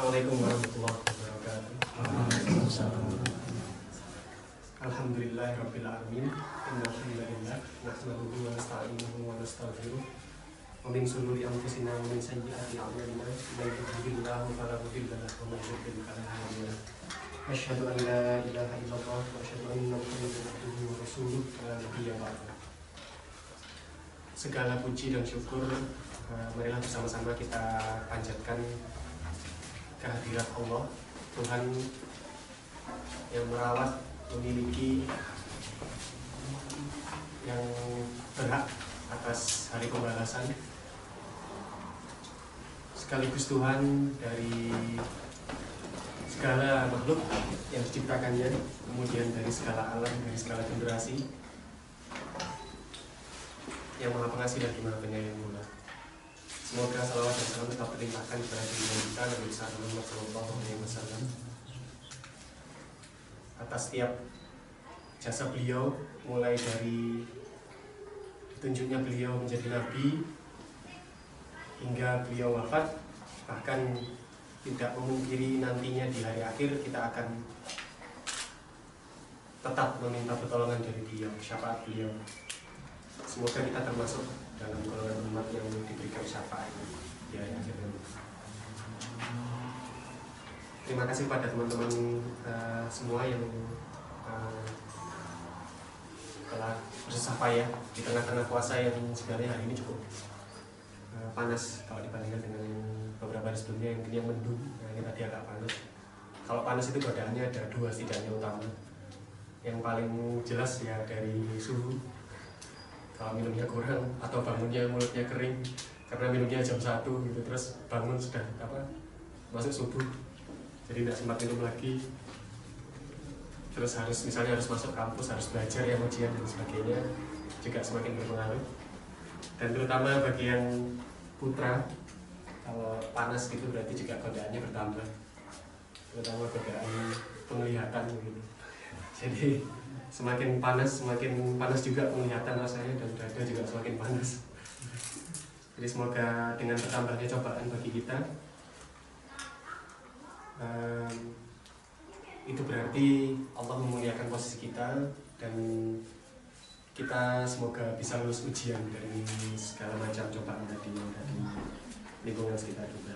Assalamualaikum warahmatullahi wabarakatuh. Alhamdulillahirabbil alamin. Innal hamdalillah nahmaduhu wa nasta'inuhu wa nastaghfiruh. Wa min shururi anfusina wa min sayyiati a'malina. May yahdihillahu fala mudilla lahu wa may yudlil fala hadiya lahu. Asyhadu an la ilaha illallah wa asyhadu anna Muhammadan abduhu wa rasuluh la nabiyya ba'dahu. Segala puji dan syukur marilah bersama-sama kita panjatkan kehadirat Allah, Tuhan yang merawat, memiliki, yang berhak atas hari pembalasan, sekaligus Tuhan dari segala makhluk yang diciptakannya, kemudian dari segala alam, dari segala generasi, yang maha pengasih dan maha penyayang mula. Semoga salawat dan salam tetap terlimpahkan kepada junjungan kita Nabi Muhammad SAW atas setiap jasa beliau, mulai dari ditunjuknya beliau menjadi nabi hingga beliau wafat, bahkan tidak memungkiri nantinya di hari akhir kita akan tetap meminta pertolongan dari beliau, syafaat beliau. Semoga kita termasuk dalam golongan umat yang diberikan syafaat di hari akhir nanti. Terima kasih pada teman-teman semua yang telah bersusah payah di tengah-tengah puasa yang sebenarnya hari ini cukup panas kalau dibandingkan dengan beberapa hari sebelumnya yang mendung. Nah, ini tadi agak panas. Kalau panas itu godaannya ada dua setidaknya utama. Yang paling jelas ya dari suhu. Kalau minumnya kurang atau bangunnya mulutnya kering karena minumnya jam 1 gitu, terus bangun sudah masuk subuh, jadi tidak sempat minum lagi, terus misalnya harus masuk kampus, harus belajar ya, ujian dan sebagainya, juga semakin berpengaruh. Dan terutama bagi yang putra, kalau panas gitu berarti juga godaannya bertambah, terutama godaan penglihatan gitu. Jadi semakin panas juga penglihatan rasanya, dan dada juga semakin panas. Jadi semoga dengan bertambahnya cobaan bagi kita, itu berarti Allah memuliakan posisi kita, dan kita semoga bisa lulus ujian dari segala macam cobaan tadi yang dari lingkungan sekitar juga.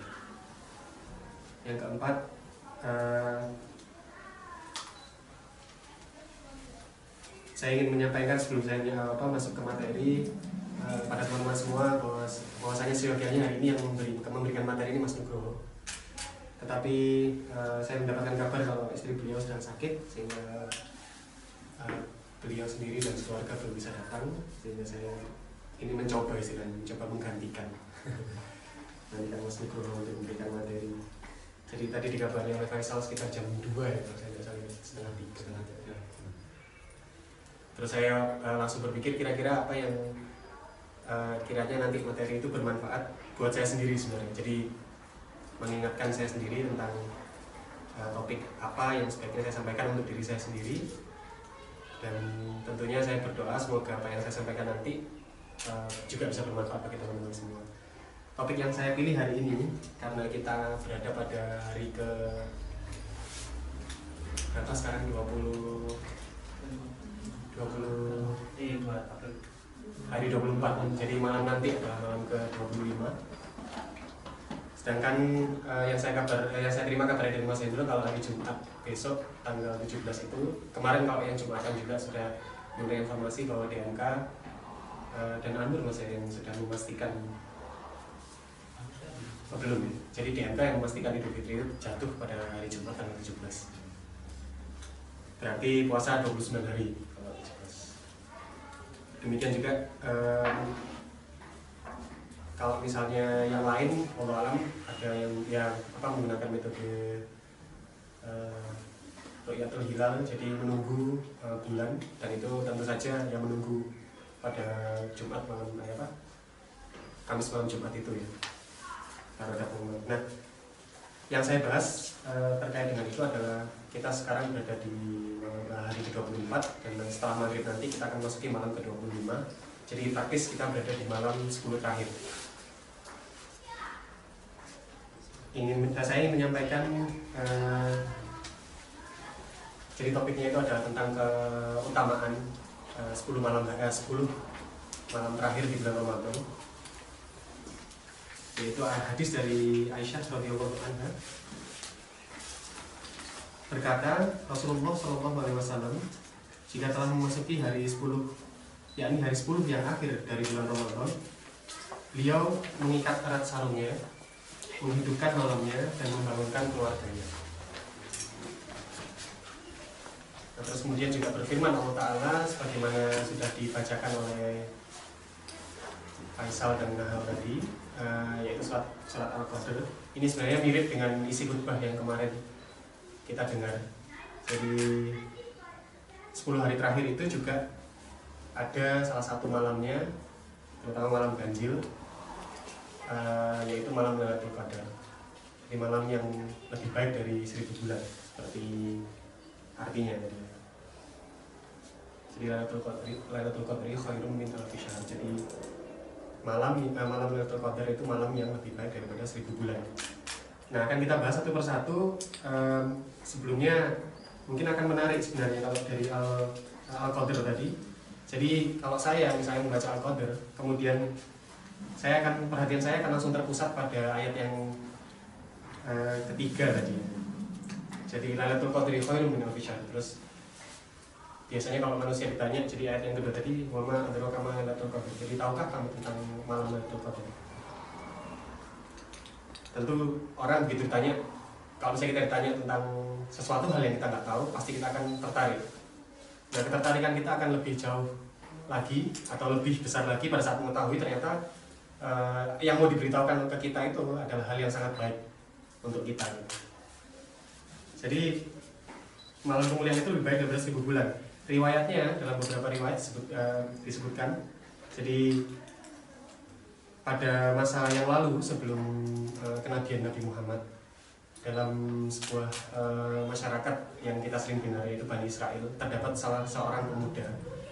Yang keempat, saya ingin menyampaikan sebelum saya masuk ke materi pada teman-teman semua bahwasanya seyogianya hari ini yang memberikan materi ini Mas Nugroho. Tetapi saya mendapatkan kabar kalau istri beliau sedang sakit, sehingga beliau sendiri dan keluarga belum bisa datang, sehingga saya ini mencoba menggantikan nantikan Mas Nugroho untuk memberikan materi. Jadi tadi dikabari oleh Faisal sekitar jam 2 ya, kalau saya tidak salah, setengah 3. Terus saya langsung berpikir kira-kira apa yang kiranya nanti materi itu bermanfaat buat saya sendiri sebenarnya. Jadi mengingatkan saya sendiri tentang topik apa yang sebaiknya saya sampaikan untuk diri saya sendiri. Dan tentunya saya berdoa semoga apa yang saya sampaikan nanti juga bisa bermanfaat bagi teman-teman semua. Topik yang saya pilih hari ini karena kita berada pada hari ke berapa sekarang, 24, jadi malam nanti adalah malam ke-25. Sedangkan yang saya terima kabar dari Mas Hendro kalau hari Jumat besok tanggal 17 itu, kemarin kalau yang Jumatan juga sudah memberi informasi bahwa DMK dan Anur Mas yang sudah memastikan belum ya? Jadi DMK yang memastikan Idul Fitri itu jatuh pada hari Jumat tanggal 17. Berarti puasa 29 hari. Demikian juga kalau misalnya yang lain, Allah alam, ada yang menggunakan metode Ru'yatul Hilal, jadi menunggu bulan, dan itu tentu saja yang menunggu pada Jumat malam Kamis malam Jumat itu ya. Nah, yang saya bahas terkait dengan itu adalah kita sekarang berada di hari ke-24, dan setelah maghrib nanti kita akan masuki malam ke-25. Jadi praktis kita berada di malam 10 terakhir. saya ingin menyampaikan jadi topiknya itu adalah tentang keutamaan 10 malam terakhir di bulan Ramadan, yaitu hadis dari Aisyah radhiyallahu anha. Berkata Rasulullah SAW, jika telah memasuki hari 10, yakni hari 10 yang akhir dari bulan Ramadan, beliau mengikat erat sarungnya, menghidupkan malamnya, dan membangunkan keluarganya. Nah, terus kemudian juga berfirman Allah Ta'ala sebagaimana sudah dibacakan oleh Faisal dan Nahal tadi, yaitu surat Al-Qadr. Ini sebenarnya mirip dengan isi khutbah yang kemarin kita dengar. Jadi 10 hari terakhir itu juga ada salah satu malamnya, terutama malam ganjil, yaitu malam Lailatul Qadar. Jadi malam yang lebih baik dari 1000 bulan, seperti artinya tadi. Jadi Lailatul Qadar khairun min alfi syahr. Jadi malam Lailatul Qadar itu malam yang lebih baik daripada 1000 bulan. Nah, akan kita bahas satu persatu. Sebelumnya mungkin akan menarik sebenarnya kalau dari Al-Qadr tadi. Jadi kalau saya misalnya membaca Al-Qadr, kemudian perhatian saya akan langsung terpusat pada ayat yang ketiga tadi. Jadi Lailatul Qadri khairun min alfi syahr. Terus biasanya kalau manusia ditanya, jadi ayat yang kedua tadi, wa ma adraka ma Lailatul Qadr. Jadi tahukah kamu tentang malam Lailatul Qadr? Tentu orang begitu ditanya, kalau misalnya kita ditanya tentang sesuatu hal yang kita nggak tahu, pasti kita akan tertarik. Nah, ketertarikan kita akan lebih jauh lagi atau lebih besar lagi pada saat mengetahui ternyata yang mau diberitahukan ke kita itu adalah hal yang sangat baik untuk kita. Jadi malam kemuliaan itu lebih baik daripada 1000 bulan. Riwayatnya dalam beberapa riwayat disebutkan. Jadi pada masa yang lalu sebelum kenabian Nabi Muhammad, dalam sebuah masyarakat yang kita sering dengar yaitu Bani Israel, terdapat salah seorang pemuda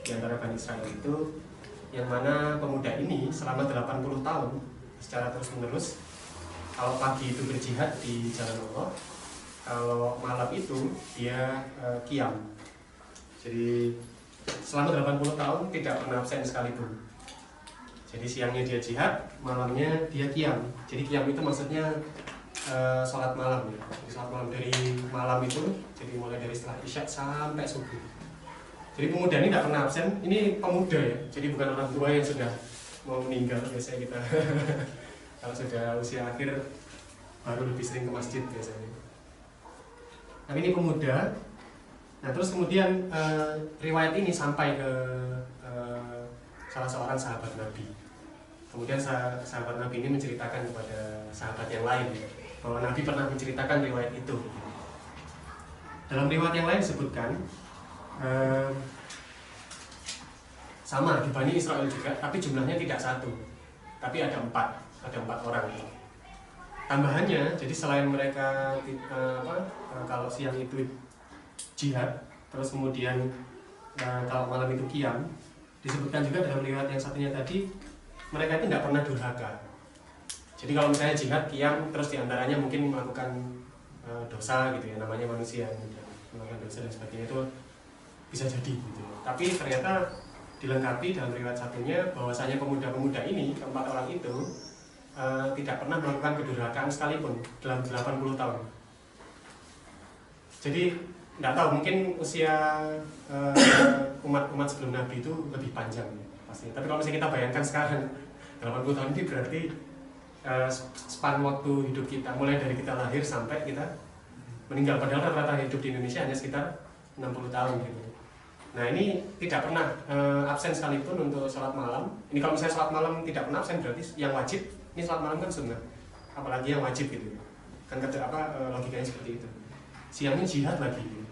di antara Bani Israel itu, yang mana pemuda ini selama 80 tahun secara terus menerus, kalau pagi itu berjihad di jalan Allah, kalau malam itu dia qiyam. Jadi selama 80 tahun tidak pernah absen sekalipun. Jadi siangnya dia jihad, malamnya dia qiyam. Jadi qiyam itu maksudnya sholat malam ya. Jadi sholat malam dari malam itu, jadi mulai dari setelah isya sampai subuh. Jadi pemuda ini tidak pernah absen. Ini pemuda ya, jadi bukan orang tua yang sudah mau meninggal. Biasanya kita kalau sudah usia akhir baru lebih sering ke masjid biasanya. Tapi ini pemuda. Nah, terus kemudian riwayat ini sampai ke salah seorang sahabat Nabi. Kemudian sahabat Nabi ini menceritakan kepada sahabat yang lain bahwa Nabi pernah menceritakan riwayat itu. Dalam riwayat yang lain disebutkan sama di Bani Israel juga, tapi jumlahnya tidak satu, tapi ada 4 orang. Tambahannya, jadi selain mereka kalau siang itu jihad, terus kemudian kalau malam itu qiyam, disebutkan juga dalam riwayat yang satunya tadi, mereka itu tidak pernah durhaka. Jadi kalau misalnya jihad, qiyam, terus diantaranya mungkin melakukan dosa gitu ya, namanya manusia, melakukan dosa dan sebagainya, itu bisa jadi gitu. Tapi ternyata dilengkapi dalam riwayat satunya bahwasanya pemuda-pemuda ini, 4 orang itu tidak pernah melakukan kedurhakaan sekalipun dalam 80 tahun. Jadi tidak tahu, mungkin usia umat sebelum Nabi itu lebih panjang ya, pasti. Tapi kalau misalnya kita bayangkan sekarang 80 tahun ini berarti span waktu hidup kita mulai dari kita lahir sampai kita meninggal. Padahal rata-rata hidup di Indonesia hanya sekitar 60 tahun gitu. Nah, ini tidak pernah absen sekalipun untuk sholat malam. Ini kalau misalnya sholat malam tidak pernah absen, berarti yang wajib, ini sholat malam kan sunnah, apalagi yang wajib gitu kan, logikanya seperti itu. Siangnya jihad lagi gitu.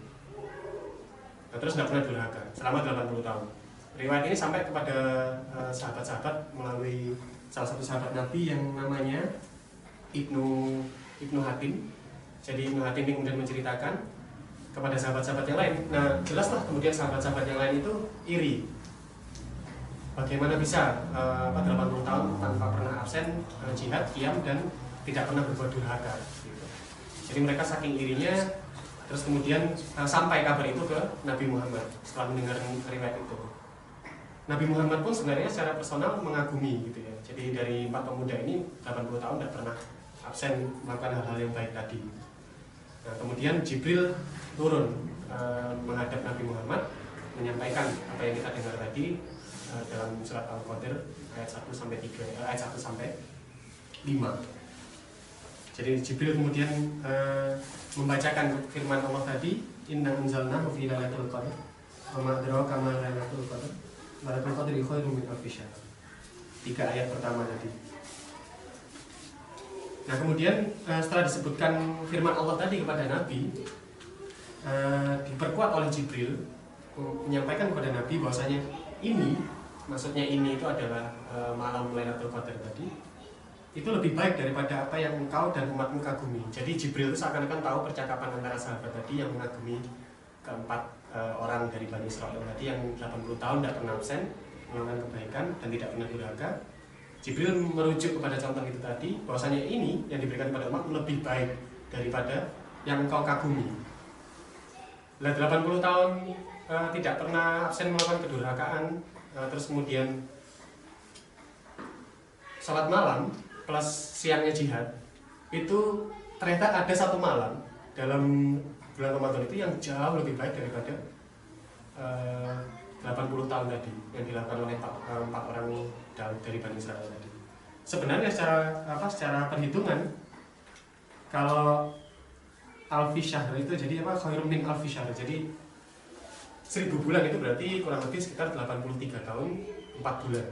Nah, terus tidak pernah durhaka selama 80 tahun. Riwayat ini sampai kepada sahabat-sahabat melalui salah satu sahabat Nabi yang namanya Ibnu Hatim. Jadi Ibnu Hatim ini kemudian menceritakan kepada sahabat-sahabat yang lain. Nah, jelaslah kemudian sahabat-sahabat yang lain itu iri. Bagaimana bisa 80 tahun tanpa pernah absen jihad, qiyam, dan tidak pernah berbuat durhaka. Jadi mereka saking irinya, terus kemudian sampai kabar itu ke Nabi Muhammad setelah mendengar riwayat itu. Nabi Muhammad pun sebenarnya secara personal mengagumi gitu ya. Jadi dari 4 pemuda ini 80 tahun tidak pernah absen melakukan hal-hal yang baik tadi. Nah, kemudian Jibril turun menghadap Nabi Muhammad menyampaikan apa yang kita dengar tadi dalam surat Al-Qadir ayat 1 sampai 3, ayat 1 sampai 5. Jadi Jibril kemudian membacakan firman Allah tadi, Inna anzalnahu fi lailatul qadr wa ma adraka ma lailatul qadr lailatul qadri khairun min alfi syahr. 3 ayat pertama tadi. Nah, kemudian setelah disebutkan firman Allah tadi kepada Nabi, diperkuat oleh Jibril menyampaikan kepada Nabi bahwasanya ini, maksudnya ini itu adalah malam Lailatul Qadar tadi, itu lebih baik daripada apa yang engkau dan umatmu kagumi. Jadi Jibril itu seakan-akan tahu percakapan antara sahabat tadi yang mengagumi keempat orang dari Bani Israel tadi yang 80 tahun tidak pernah absen melakukan kebaikan dan tidak pernah durhaka. Jibril merujuk kepada contoh itu tadi bahwasanya ini yang diberikan kepada umat lebih baik daripada yang engkau kagumi. 80 tahun tidak pernah absen melakukan kedurhakaan, terus kemudian sholat malam plus siangnya jihad, itu ternyata ada satu malam dalam bulan Ramadan itu yang jauh lebih baik daripada 80 tahun tadi yang dilakukan oleh 4 orang dari Bani Israel tadi. Sebenarnya secara perhitungan, kalau alfi syahr itu jadi apa? Khairun min alfi syahr. Jadi 1000 bulan itu berarti kurang lebih sekitar 83 tahun 4 bulan.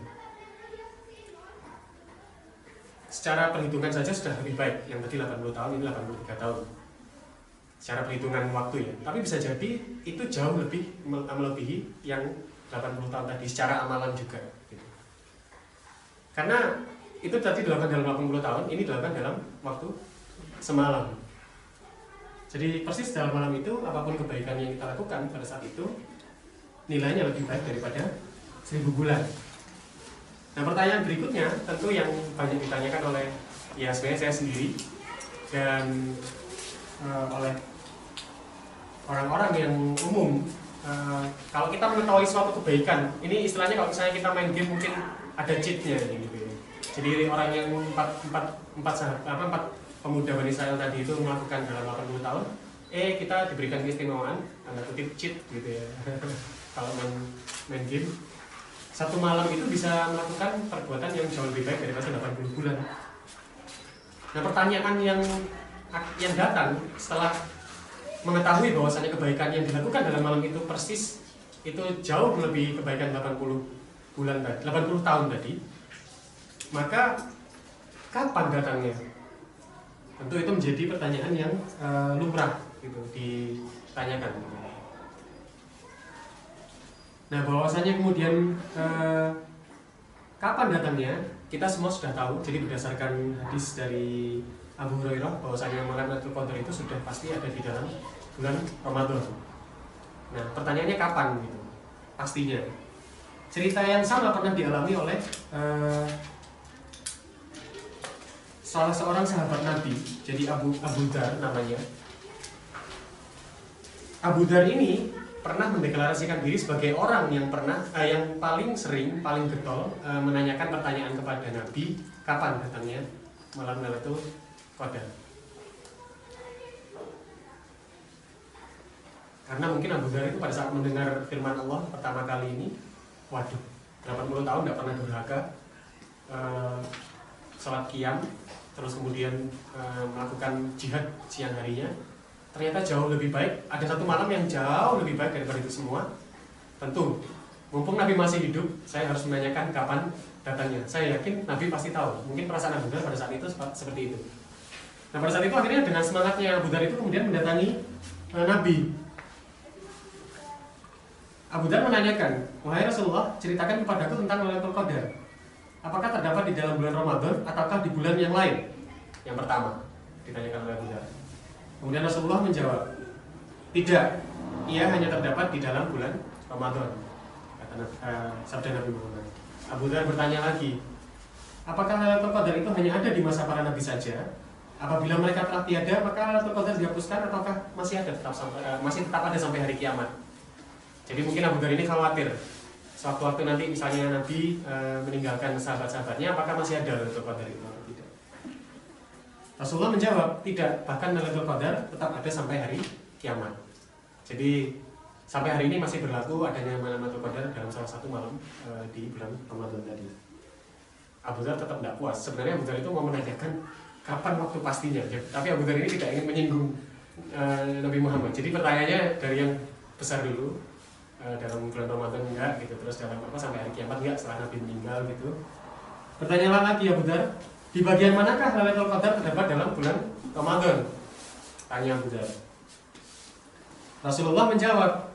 Secara perhitungan saja sudah lebih baik. Yang tadi 80 tahun, ini 83 tahun. Secara perhitungan waktu ya. Tapi bisa jadi itu jauh lebih melebihi yang 80 tahun tadi secara amalan juga gitu. Karena itu tadi dilakukan dalam 80 tahun, ini dilakukan dalam waktu semalam. Jadi persis dalam malam itu, apapun kebaikan yang kita lakukan pada saat itu, nilainya lebih baik daripada 1000 bulan. Nah, pertanyaan berikutnya tentu yang banyak ditanyakan oleh sebenarnya saya sendiri dan oleh orang-orang yang umum. Kalau kita mengetahui suatu kebaikan, ini istilahnya kalau misalnya kita main game mungkin ada cheatnya gitu. Jadi orang yang empat pemuda Bani Israel tadi itu melakukan dalam 80 tahun, kita diberikan keistimewaan, tanda kutip cheat gitu ya. Kalau main game, satu malam itu bisa melakukan perbuatan yang jauh lebih baik daripada 80 bulan. Nah, pertanyaan yang datang setelah mengetahui bahwasanya kebaikan yang dilakukan dalam malam itu persis itu jauh lebih kebaikan 80 tahun tadi, maka kapan datangnya? Tentu itu menjadi pertanyaan yang lumrah gitu ditanyakan. Nah, bahwasanya kemudian kapan datangnya kita semua sudah tahu. Jadi berdasarkan hadis dari Abu Hurairah bahwasanya malam Lailatul Qadar itu sudah pasti ada di dalam bulan Ramadan. Nah, pertanyaannya kapan gitu? Pastinya. Cerita yang sama pernah dialami oleh salah seorang sahabat Nabi, jadi Abu Dar namanya. Abu Dar ini pernah mendeklarasikan diri sebagai orang yang paling sering, paling getol menanyakan pertanyaan kepada Nabi, kapan datangnya malam Lailatul Qadar. Karena mungkin Abu Dar itu pada saat mendengar firman Allah pertama kali ini, waduh, 80 tahun tidak pernah durhaka, sholat qiyam, terus kemudian melakukan jihad siang harinya, ternyata jauh lebih baik. Ada satu malam yang jauh lebih baik daripada itu semua. Tentu, mumpung Nabi masih hidup, saya harus menanyakan kapan datangnya. Saya yakin Nabi pasti tahu. Mungkin perasaan Abu Dar pada saat itu seperti itu. Nah, pada saat itu akhirnya dengan semangatnya Abu Dar itu kemudian mendatangi Nabi. Abu Dar menanyakan, wahai Rasulullah, ceritakan kepadaku tentang Lailatul Qadar. Apakah terdapat di dalam bulan Ramadan ataukah di bulan yang lain? Yang pertama ditanyakan oleh Abu Dar. Kemudian Rasulullah menjawab, tidak, ia hanya terdapat di dalam bulan Ramadan, kata sabda Nabi Muhammad. Abu Dar bertanya lagi, apakah Lailatul Qadar itu hanya ada di masa para nabi saja Apabila mereka telah tiada, maka Lailatul Qadar dihapuskan ataukah masih ada masih tetap ada sampai hari kiamat. Jadi mungkin Abu Dzar ini khawatir sewaktu-waktu nanti misalnya Nabi meninggalkan sahabat-sahabatnya, apakah masih ada Lailatul Qadar itu atau tidak? Rasulullah menjawab, tidak, bahkan Lailatul Qadar tetap ada sampai hari kiamat. Jadi sampai hari ini masih berlaku adanya malam Lailatul Qadar dalam salah satu malam di bulan Ramadan tadi. Abu Dzar tetap tidak puas. Sebenarnya Abu Dzar itu mau menanyakan kapan waktu pastinya, tapi Abu Dzar ini tidak ingin menyinggung Nabi Muhammad. Jadi pertanyaannya dari yang besar dulu, dalam bulan Ramadan enggak gitu, terus dalam apa sampai hari kiamat enggak setelah Nabi meninggal gitu. Pertanyaan lagi Abu Dzar, di bagian manakah Lailatul Qadar terdapat dalam bulan Ramadan? Tanya Abu Dzar. Rasulullah menjawab,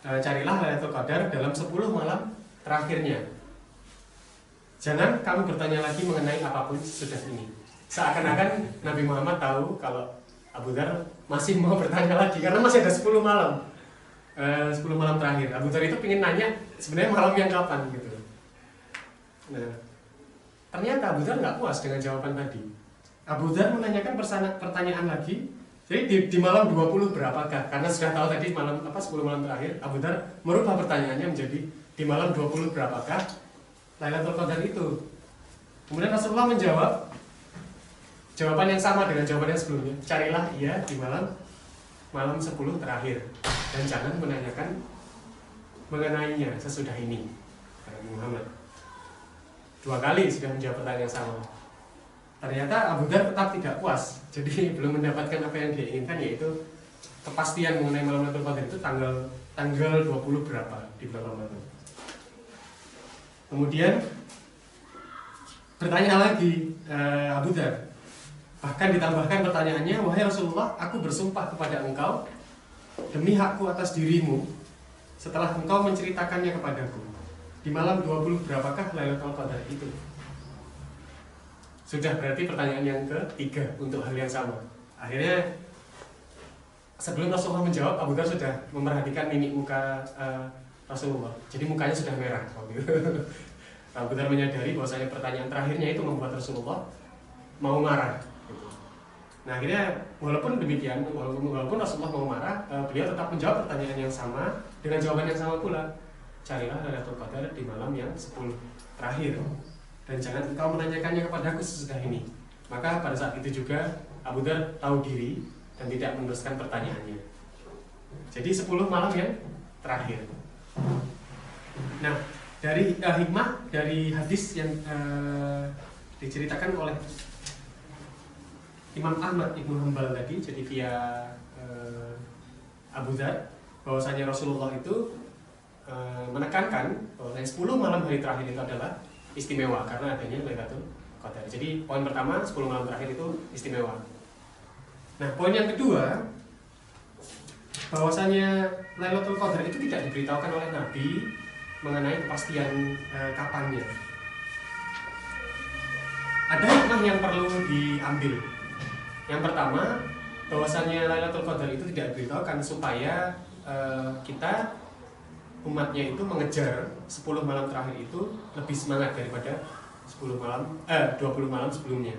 carilah Lailatul Qadar dalam 10 malam terakhirnya. Jangan kamu bertanya lagi mengenai apapun sesudah ini. Seakan-akan Nabi Muhammad tahu kalau Abu Dzar masih mau bertanya lagi karena masih ada 10 malam. 10 malam terakhir. Abu Dzar itu pengen nanya sebenarnya malam yang kapan gitu. Nah, ternyata Abu Dzar nggak puas dengan jawaban tadi. Abu Dzar menanyakan pertanyaan lagi. Jadi di malam 20 berapakah? Karena sudah tahu tadi malam 10 malam terakhir, Abu Dzar merubah pertanyaannya menjadi di malam 20 berapakah Lailatul Qadar itu. Kemudian Rasulullah menjawab jawaban yang sama dengan jawaban yang sebelumnya. Carilah ia di malam 10 terakhir dan jangan menanyakan mengenainya sesudah ini. Nabi Muhammad 2 kali sudah menjawab pertanyaan yang sama. Ternyata Abu Dzar tetap tidak puas. Jadi belum mendapatkan apa yang dia inginkan, yaitu kepastian mengenai malam Lailatul Qadar itu tanggal 20 berapa di bulan Ramadan. Kemudian bertanya lagi Abu Dzar. Bahkan ditambahkan pertanyaannya, wahai Rasulullah, aku bersumpah kepada engkau demi hakku atas dirimu setelah engkau menceritakannya kepadaku. Di malam 20 berapakah Lailatul Qadar itu? Sudah berarti pertanyaan yang ketiga untuk hal yang sama. Akhirnya sebelum Rasulullah menjawab, Abu Dzar sudah memerhatikan mimik muka Rasulullah. Jadi mukanya sudah merah. Abu Dzar menyadari bahwasanya pertanyaan terakhirnya itu membuat Rasulullah mau marah. Nah akhirnya walaupun demikian, walaupun Rasulullah mau marah, beliau tetap menjawab pertanyaan yang sama dengan jawaban yang sama pula. Carilah Lailatul Qadar di malam yang 10 terakhir dan jangan engkau menanyakannya kepadaku sesudah ini. Maka pada saat itu juga Abu Dzar tahu diri dan tidak meneruskan pertanyaannya. Jadi 10 malam yang terakhir. Nah dari hikmah dari hadis yang diceritakan oleh Imam Ahmad Ibnu Hanbal tadi, jadi via Abu Dzar, bahwasanya Rasulullah itu menekankan bahwa 10 malam hari terakhir itu adalah istimewa karena adanya Lailatul Qadar. Jadi poin pertama 10 malam terakhir itu istimewa. Nah poin yang kedua, bahwasanya Lailatul Qadar itu tidak diberitahukan oleh Nabi mengenai kepastian kapannya. Ada hikmah yang perlu diambil. Yang pertama, bahwasannya Lailatul Qadar itu tidak diberitahukan supaya kita umatnya itu mengejar 10 malam terakhir itu lebih semangat daripada 20 malam sebelumnya.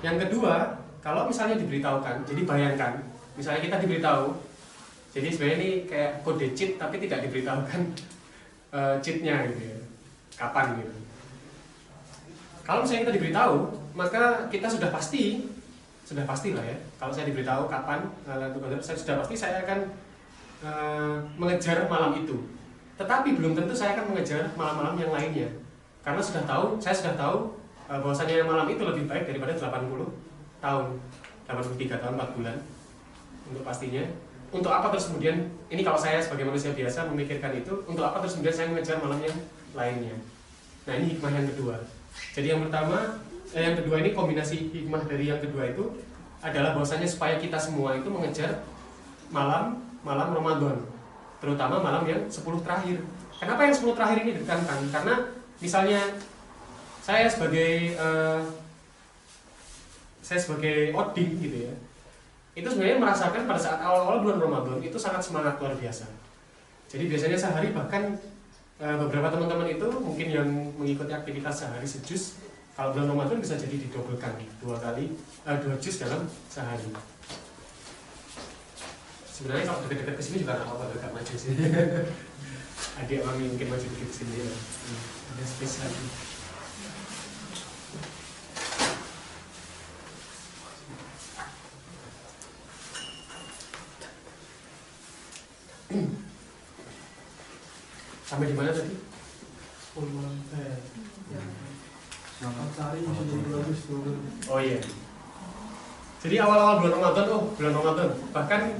Yang kedua, kalau misalnya diberitahukan, jadi bayangkan, misalnya kita diberitahu, jadi sebenarnya ini kayak kode cheat tapi tidak diberitahukan cheatnya gitu ya, kapan gitu. Kalau misalnya kita diberitahu, maka kita sudah pasti lah ya. Kalau saya diberitahu kapan saya sudah pasti saya akan mengejar malam itu. Tetapi belum tentu saya akan mengejar malam-malam yang lainnya. Karena saya sudah tahu bahwasanya malam itu lebih baik daripada 80 tahun, 83 tahun 4 bulan untuk pastinya. Untuk apa terus kemudian ini kalau saya sebagai manusia biasa memikirkan itu, untuk apa terus kemudian saya mengejar malam yang lainnya. Nah, ini hikmah yang kedua. Jadi yang kedua ini kombinasi hikmah dari yang kedua itu adalah bahwasanya supaya kita semua itu mengejar malam Ramadan, terutama malam yang 10 terakhir. Kenapa yang 10 terakhir ini ditekankan? Karena misalnya saya sebagai oding gitu ya, itu sebenarnya merasakan pada saat awal-awal bulan Ramadan itu sangat semangat luar biasa. Jadi biasanya sehari bahkan beberapa teman-teman itu mungkin yang mengikuti aktivitas sehari sejus Kalau bulan Ramadan bisa jadi didobelkan 2 juz dalam sehari. Sebenarnya kalau dekat-dekat kesini juga nggak apa-apa, agak maju sih. Adik kami mungkin maju dikit sini ya. Ada space lagi. Sampai di mana tadi? Oh iya. Jadi awal-awal bulan Ramadan, bahkan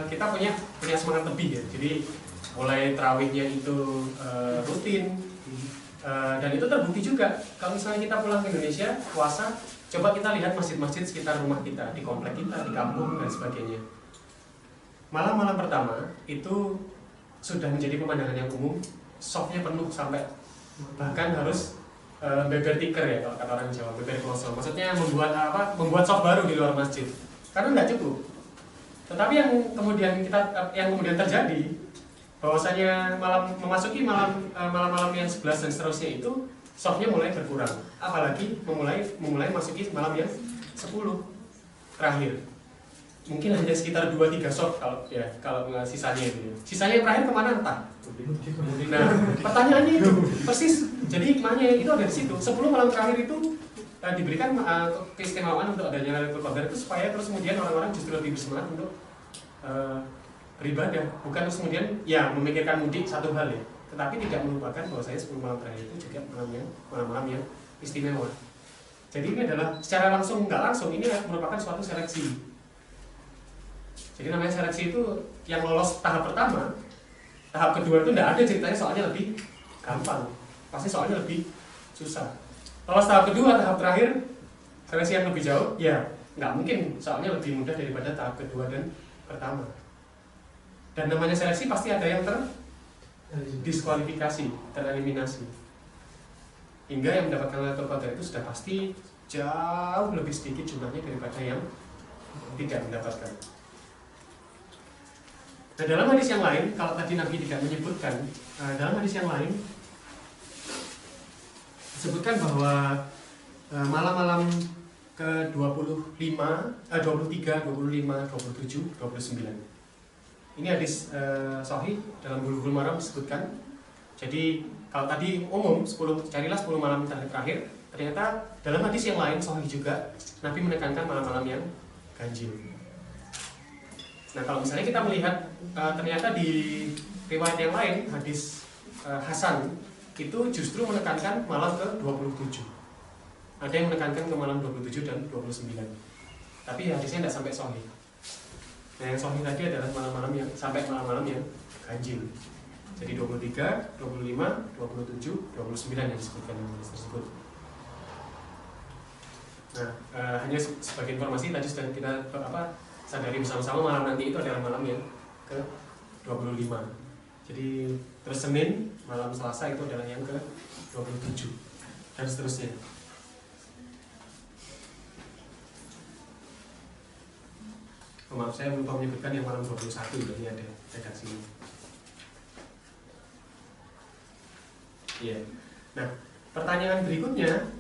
kita punya semangat lebih ya. Jadi mulai tarawihnya itu rutin, dan itu terbukti juga. Kalau misalnya kita pulang ke Indonesia puasa, coba kita lihat masjid-masjid sekitar rumah kita, di komplek kita, di kampung dan sebagainya. Malam-malam pertama itu sudah menjadi pemandangan yang umum, softnya penuh sampai bahkan harus beber tikar ya kalau kata orang Jawa, beber klosol. Maksudnya membuat soft baru di luar masjid. Karena nggak cukup. Tetapi yang kemudian terjadi bahwasanya memasuki malam-malam yang 11 dan seterusnya itu softnya mulai berkurang. Apalagi memulai masuki malam yang 10 terakhir. Mungkin hanya sekitar 2-3 soft kalau sisanya itu. Sisanya yang terakhir kemana entah. Nah, pertanyaannya itu persis. Jadi hikmahnya itu ada di situ. 10 malam terakhir itu diberikan keistimewaan untuk adanya Lailatul Qadar itu supaya terus kemudian orang-orang justru lebih bersemangat untuk beribadah. Bukan terus kemudian ya memikirkan mudik satu hal ya, tetapi tidak melupakan bahwa saya 10 malam terakhir itu juga malam-malam yang istimewa. Jadi ini adalah secara langsung nggak langsung ini merupakan suatu seleksi. Jadi namanya seleksi itu yang lolos tahap pertama, tahap kedua itu tidak ada ceritanya, soalnya lebih gampang, pasti soalnya lebih susah. Lolos tahap kedua, tahap terakhir, seleksi yang lebih jauh, ya nggak mungkin, soalnya lebih mudah daripada tahap kedua dan pertama. Dan namanya seleksi pasti ada yang terdiskualifikasi, tereliminasi. Hingga yang mendapatkan Lailatul Qadar itu sudah pasti jauh lebih sedikit jumlahnya daripada yang tidak mendapatkan. Nah, dalam hadis yang lain, kalau tadi Nabi tidak menyebutkan, dalam hadis yang lain disebutkan bahwa malam-malam ke-25, 23, 25, 27, 29. Ini hadis sahih dalam Bulughul Maram disebutkan. Jadi kalau tadi umum carilah 10 malam terakhir, ternyata dalam hadis yang lain sahih juga Nabi menekankan malam-malam yang ganjil. Nah, kalau misalnya kita melihat ternyata di riwayat yang lain, hadis Hasan itu justru menekankan malam ke-27. Ada yang menekankan ke malam 27 dan 29. Tapi hadisnya tidak sampai sahih. Nah, yang sahih tadi adalah malam-malam yang sampai malam-malam yang ganjil. Jadi 23, 25, 27, 29 yang disebutkan dalam hadis tersebut. Nah, hanya sebagai informasi tadi sudah kita sadari bersama-sama malam nanti itu adalah malam yang ke-25. Jadi terus Senin, malam Selasa itu adalah yang ke-27 dan seterusnya. Maaf, saya lupa menyebutkan yang malam 21 ini ada redaksinya. Iya. Nah, pertanyaan berikutnya,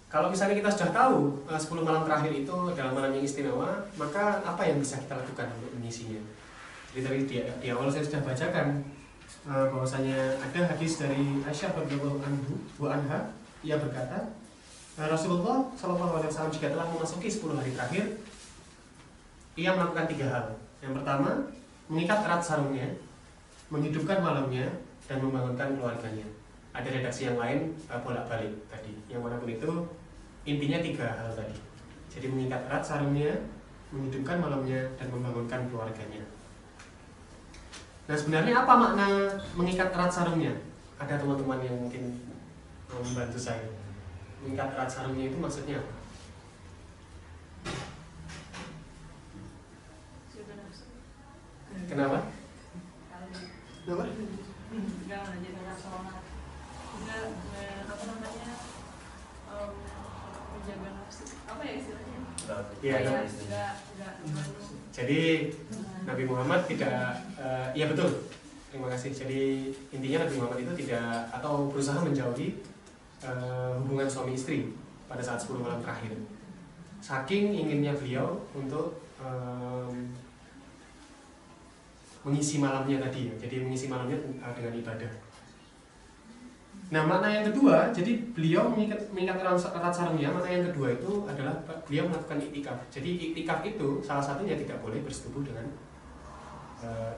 kalau misalnya kita sudah tahu 10 malam terakhir itu adalah malam yang istimewa, maka apa yang bisa kita lakukan untuk mengisinya? Jadi tadi di awal saya sudah bacakan bahwasanya ada hadis dari Aisyah radhiyallahu anha, ia berkata, Rasulullah SAW jika telah memasuki 10 hari terakhir, ia melakukan 3 hal. Yang pertama, mengikat erat sarungnya, menghidupkan malamnya, dan membangunkan keluarganya. Ada redaksi yang lain bolak-balik tadi. Yang manapun itu intinya 3 hal tadi. Jadi mengikat erat sarungnya, menghidupkan malamnya, dan membangunkan keluarganya. Nah, sebenarnya apa makna mengikat erat sarungnya? Ada teman-teman yang mungkin membantu saya. Mengikat erat sarungnya itu maksudnya apa? Kenapa? Kenapa? Menjaga nafsu. Apa ya istilahnya? Iya, jadi Nabi Muhammad tidak, iya betul, terima kasih. Jadi intinya Nabi Muhammad itu tidak atau berusaha menjauhi hubungan suami istri pada saat 10 malam terakhir. Saking inginnya beliau untuk mengisi malamnya tadi, jadi mengisi malamnya dengan ibadah. Nah, makna yang kedua, jadi beliau mengikat erat sarungnya. Makna yang kedua itu adalah beliau melakukan iktikaf. Jadi iktikaf itu salah satunya tidak boleh bersetubuh dengan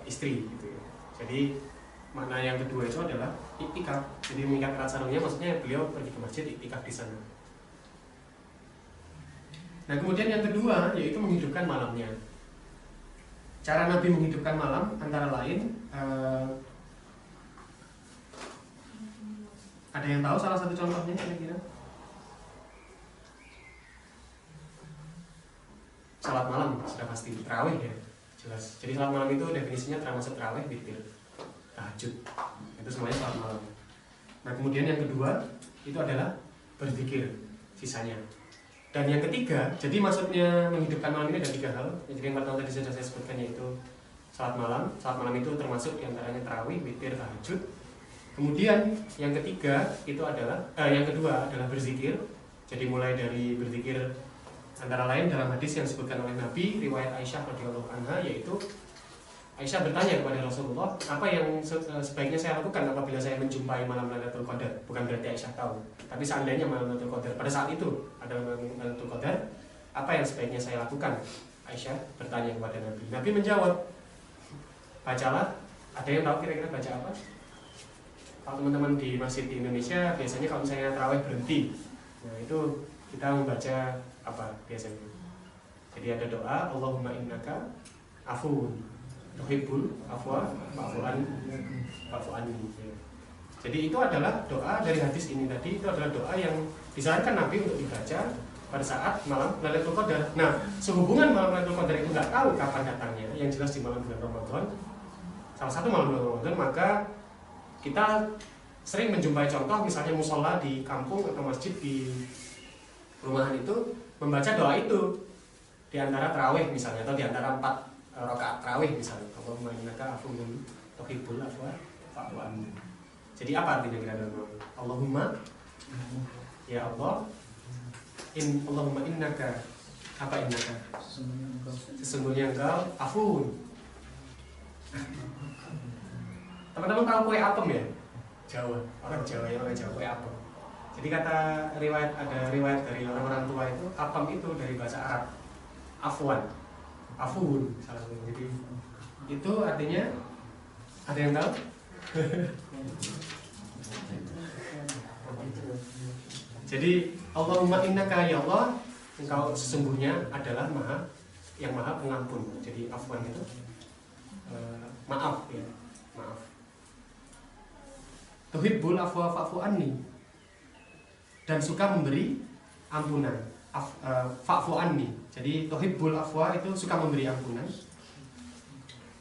istri, gitu ya. Jadi makna yang kedua itu adalah iktikaf. Jadi mengikat erat sarungnya, maksudnya beliau pergi ke masjid iktikaf di sana. Nah, kemudian yang kedua yaitu menghidupkan malamnya. Cara Nabi menghidupkan malam antara lain, ada yang tahu salah satu contohnya kira-kira? Salat malam sudah pasti, tarawih ya, jelas. Jadi salat malam itu definisinya termasuk tarawih, witir, tahajud. Itu semuanya salat malam. Nah, kemudian yang kedua itu adalah berzikir sisanya. Dan yang ketiga, jadi maksudnya menghidupkan malam ini ada 3 hal. Jadi yang pertama tadi sudah saya sebutkan yaitu salat malam. Salat malam itu termasuk diantaranya tarawih, witir, tahajud. Kemudian yang ketiga itu adalah yang kedua adalah berzikir. Jadi mulai dari berzikir antara lain dalam hadis yang disebutkan oleh Nabi, riwayat Aisyah radhiyallahu anha, yaitu Aisyah bertanya kepada Rasulullah, apa yang sebaiknya saya lakukan apabila saya menjumpai malam Lailatul Qadar? Bukan berarti Aisyah tahu, tapi seandainya malam Lailatul Qadar, pada saat itu ada malam Lailatul Qadar, apa yang sebaiknya saya lakukan? Aisyah bertanya kepada Nabi. Nabi menjawab, bacalah. Ada yang tahu kira-kira baca apa? Kalau teman-teman di masjid di Indonesia, biasanya kalau misalnya tarawih berhenti, nah itu kita membaca apa biasanya? Jadi ada doa, Allahumma innaka afuwun tuhibbul afwa fa'fu anni. Jadi itu adalah doa dari hadis ini tadi, itu adalah doa yang disarankan Nabi untuk dibaca pada saat malam Lailatul Qadar. Nah, sehubungan malam Lailatul Qadar itu nggak tahu kapan datangnya, yang jelas di malam bulan Ramadan, salah satu malam bulan Ramadan, maka kita sering menjumpai contoh misalnya musola di kampung atau masjid di perumahan itu membaca doa itu di antara tarawih misalnya, atau di antara 4 rakaat tarawih misalnya, Allahumma innaka afuwwun tuhibbul afwa fa'fu anni. Jadi apa artinya kira-kira? Allahumma, ya Allah, Allahumma innaka, apa innaka? Sesungguhnya engkau afuwun. Teman-teman tahu kue apem ya? Jawa, orang Jawa ya, orang Jawa kue apem. Jadi kata ada riwayat dari orang-orang tua itu, apem itu dari bahasa Arab, afwan. Afun salah satu. Jadi itu artinya ada yang tahu? Jadi Allahumma innaka ya Allah, engkau sesungguhnya adalah yang maha pengampun. Jadi afwan itu maaf ya, maaf. Tuhibbul afwa fa'fu anni, dan suka memberi ampunan. Fa'fu anni. Jadi tuhibbul afwa itu suka memberi ampunan.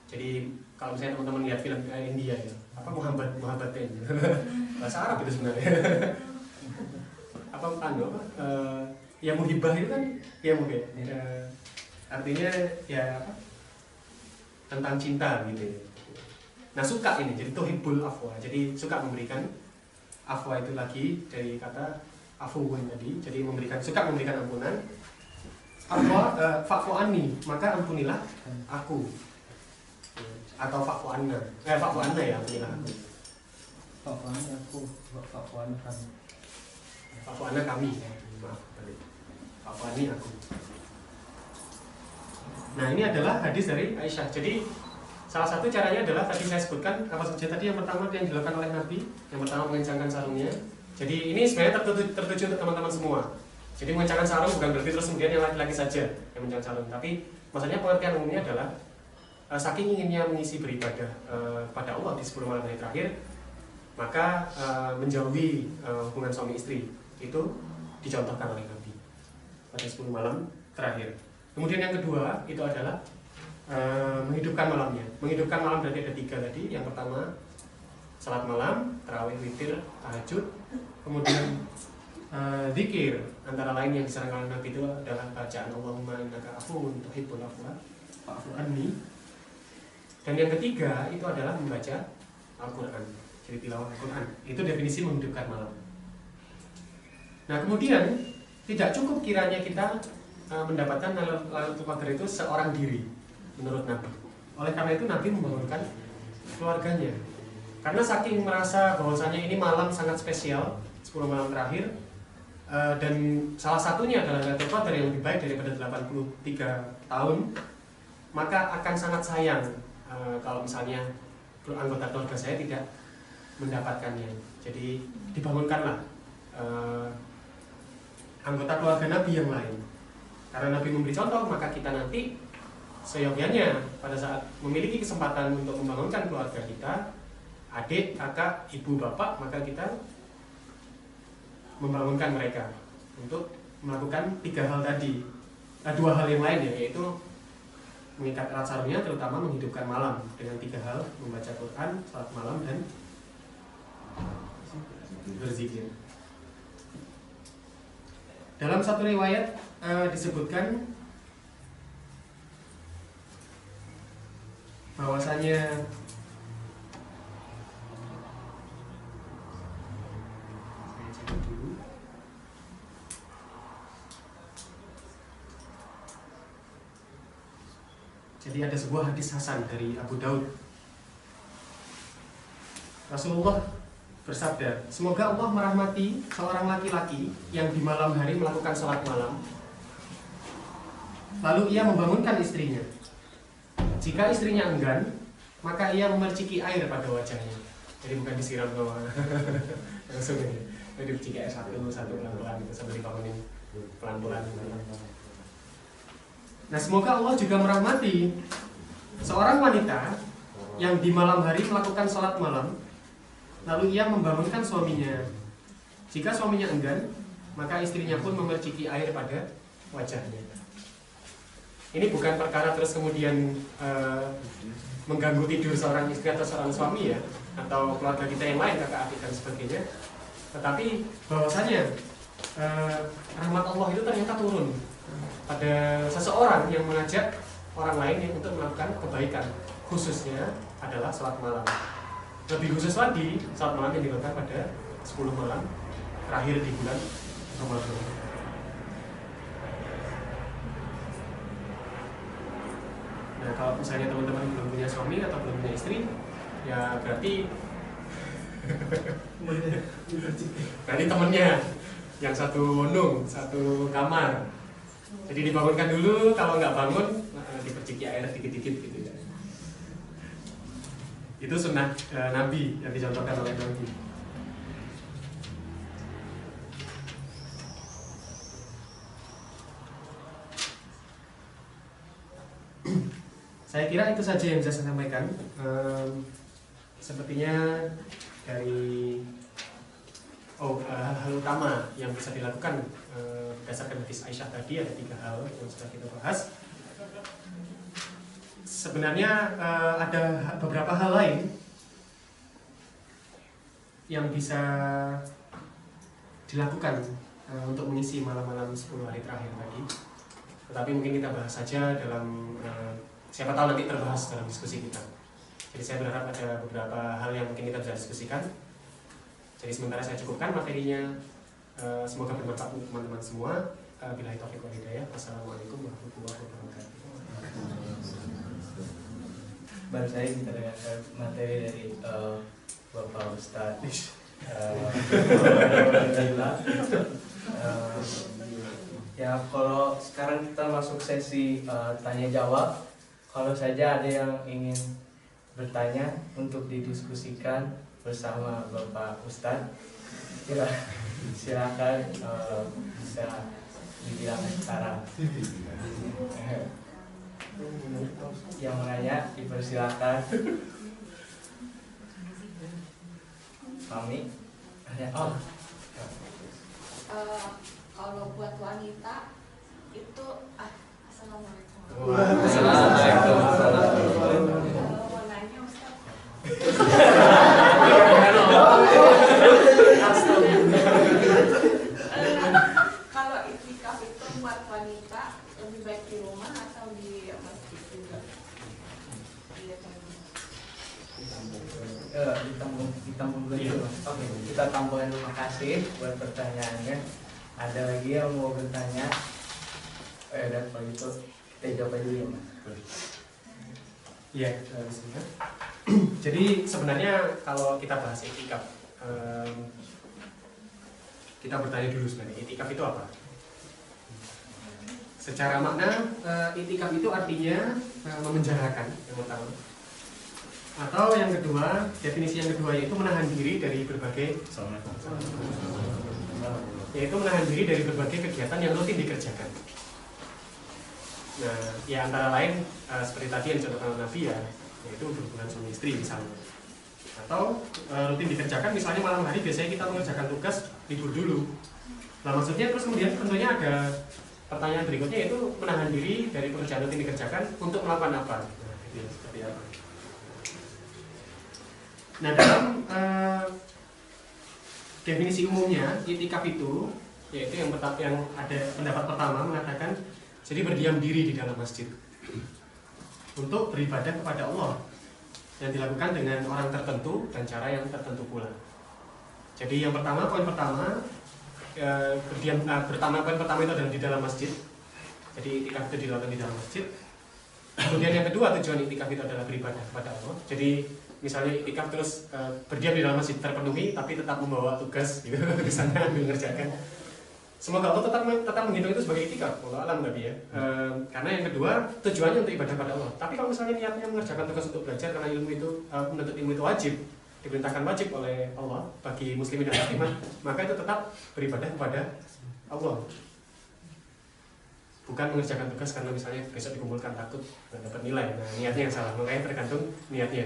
Jadi kalau misalnya teman-teman lihat film India ya, apa Muhabbatin bahasa Arab itu sebenarnya. Ya muhibah itu kan ya mungkin artinya ya apa? Tentang cinta gitu ya. Nah, suka ini jadi tuhibbul afwa. Jadi suka memberikan. Afwa itu lagi dari kata afuwun tadi, jadi suka memberikan ampunan. Afwa, fa'fu anni, maka ampunilah aku. Atau fa'fu anna. Fa'fu anna ya, ampunilah aku. Fa'fu anni aku, fa'fu anna kami. Fa'fu anna kami. Maaf, balik. Fa'fu anni aku. Nah, ini adalah hadis dari Aisyah. Jadi salah satu caranya adalah tadi saya sebutkan apa saja tadi. Yang pertama yang dilakukan oleh Nabi, yang pertama mengencangkan sarungnya. Jadi ini sebenarnya tertuju untuk teman-teman semua. Jadi mengencangkan sarung bukan berarti terus kemudian yang laki-laki saja yang mengencangkan sarung, tapi maksudnya pengertian umumnya adalah saking inginnya mengisi beribadah pada Allah di 10 malam hari terakhir, maka menjauhi hubungan suami istri itu dicontohkan oleh Nabi pada 10 malam terakhir. Kemudian yang kedua itu adalah menghidupkan malamnya. Menghidupkan malam berarti ada 3 tadi. Yang pertama salat malam, tarawih, witir, tahajud. Kemudian zikir, antara lain yang disarankan Nabi itu adalah bacaan Allahumma innaka afuwwun tuhibbul afwa fa'fu anni. Dan yang ketiga itu adalah membaca Al-Quran. Jadi tilawah Al-Quran. Itu definisi menghidupkan malam. Nah kemudian tidak cukup kiranya kita mendapatkan Lailatul Qadar itu seorang diri menurut Nabi. Oleh karena itu Nabi membangunkan keluarganya. Karena saking merasa bahwasanya ini malam sangat spesial, 10 malam terakhir, dan salah satunya adalah Lailatul Qadar yang lebih baik daripada 83 tahun, maka akan sangat sayang kalau misalnya anggota keluarga saya tidak mendapatkannya. Jadi dibangunkanlah anggota keluarga Nabi yang lain. Karena Nabi memberi contoh, maka kita nanti seyogyanya pada saat memiliki kesempatan untuk membangunkan keluarga kita, adik, kakak, ibu, bapak, maka kita membangunkan mereka untuk melakukan 3 hal tadi. 2 hal yang lain ya, yaitu mengikat erat sarungnya, terutama menghidupkan malam dengan 3 hal: membaca Quran, salat malam, dan berzikir. Dalam satu riwayat disebutkan bahwasanya jadi ada sebuah hadis hasan dari Abu Daud. Rasulullah bersabda, semoga Allah merahmati seorang laki-laki yang di malam hari melakukan sholat malam, lalu ia membangunkan istrinya. Jika istrinya enggan, maka ia memerciki air pada wajahnya. Jadi bukan disiram doang, langsung ini. Jadi diciki air satu pelan-pelan gitu, sambil dibangunin pelan-pelan. Nah semoga Allah juga merahmati seorang wanita yang di malam hari melakukan sholat malam, lalu ia membangunkan suaminya. Jika suaminya enggan, maka istrinya pun memerciki air pada wajahnya. Ini bukan perkara terus kemudian mengganggu tidur seorang istri atau seorang suami ya, atau keluarga kita yang lain, kakak adik dan sebagainya. Tetapi bahwasanya rahmat Allah itu ternyata turun pada seseorang yang mengajak orang lain yang untuk melakukan kebaikan, khususnya adalah sholat malam. Lebih khusus lagi, sholat malam yang dilakukan pada 10 malam terakhir di bulan Ramadan. Nah kalau misalnya teman-teman belum punya suami atau belum punya istri, ya berarti nanti temennya yang satu nung, satu kamar. Jadi dibangunkan dulu, kalau nggak bangun diperciki air dikit-dikit gitu ya. Itu sunnah Nabi yang dicontohkan oleh Nabi. Saya kira itu saja yang bisa saya sampaikan. Sepertinya dari hal utama yang bisa dilakukan berdasarkan hadis Aisyah tadi ada 3 hal yang sudah kita bahas. Sebenarnya ada beberapa hal lain yang bisa dilakukan untuk mengisi malam-malam 10 hari terakhir tadi. Tetapi mungkin kita bahas saja dalam siapa tahu nanti terbahas dalam diskusi kita. Jadi saya berharap ada beberapa hal yang mungkin kita bisa diskusikan. Jadi sementara saya cukupkan materinya. Semoga bermanfaat untuk teman-teman semua. Billahi taufiq wal hidayah. Wassalamualaikum warahmatullahi wabarakatuh. Baru saya kita dengarkan materi dari Bapak Ustadz. Ya kalau sekarang kita masuk sesi tanya jawab. Kalau saja ada yang ingin bertanya untuk didiskusikan bersama Bapak Ustadz, silakan bisa dibilang sekarang. Yang menanya dipersilakan. Kami kalau buat wanita itu assalamualaikum. Assalamualaikum. Mau nanya Ustaz. Kalau itikaf itu buat wanita lebih baik di rumah atau di masjid juga? Iya kan. Ditambung dulu. Oke, kita tambahkan terima kasih buat pertanyaannya. Ada lagi yang mau bertanya? Dan kalau gitu kita jawab aja dulu ya, Mas. Iya, bismillah. Jadi sebenarnya kalau kita bahas itikaf, kita bertanya dulu sebenarnya itikaf itu apa? Secara makna itikaf itu artinya memenjarakan yang pertama. Atau yang kedua, definisi yang kedua yaitu menahan diri dari berbagai kegiatan yang rutin dikerjakan. Nah, ya antara lain seperti tadi yang contohkan Nabi ya, yaitu berhubungan suami istri misalnya. Atau rutin dikerjakan misalnya malam hari biasanya kita mengerjakan tugas libur dulu. Nah maksudnya terus kemudian tentunya ada pertanyaan berikutnya yaitu menahan diri dari pekerjaan rutin dikerjakan untuk melakukan apa? Nah, itu ya, seperti apa? Nah dalam definisi umumnya itikaf itu yaitu yang ada pendapat pertama mengatakan jadi berdiam diri di dalam masjid untuk beribadah kepada Allah yang dilakukan dengan orang tertentu dan cara yang tertentu pula. Jadi yang pertama, poin pertama poin pertama itu adalah di dalam masjid. Jadi itikaf itu dilakukan di dalam masjid. Kemudian yang kedua tujuan itikaf itu adalah beribadah kepada Allah. Jadi misalnya itikaf terus berdiam di dalam masjid terpenuhi tapi tetap membawa tugas gitu di sana mengerjakan. Semoga Allah tetap menghitung itu sebagai itikaf. Allah alam Nabi ya. Karena yang kedua tujuannya untuk ibadah pada Allah. Tapi kalau misalnya niatnya mengerjakan tugas untuk belajar karena ilmu itu menuntut ilmu itu wajib, diperintahkan wajib oleh Allah bagi muslimin dan muslimat, maka itu tetap beribadah kepada Allah. Bukan mengerjakan tugas karena misalnya besok dikumpulkan takut nggak dapat nilai. Nah, niatnya yang salah. Makanya tergantung niatnya.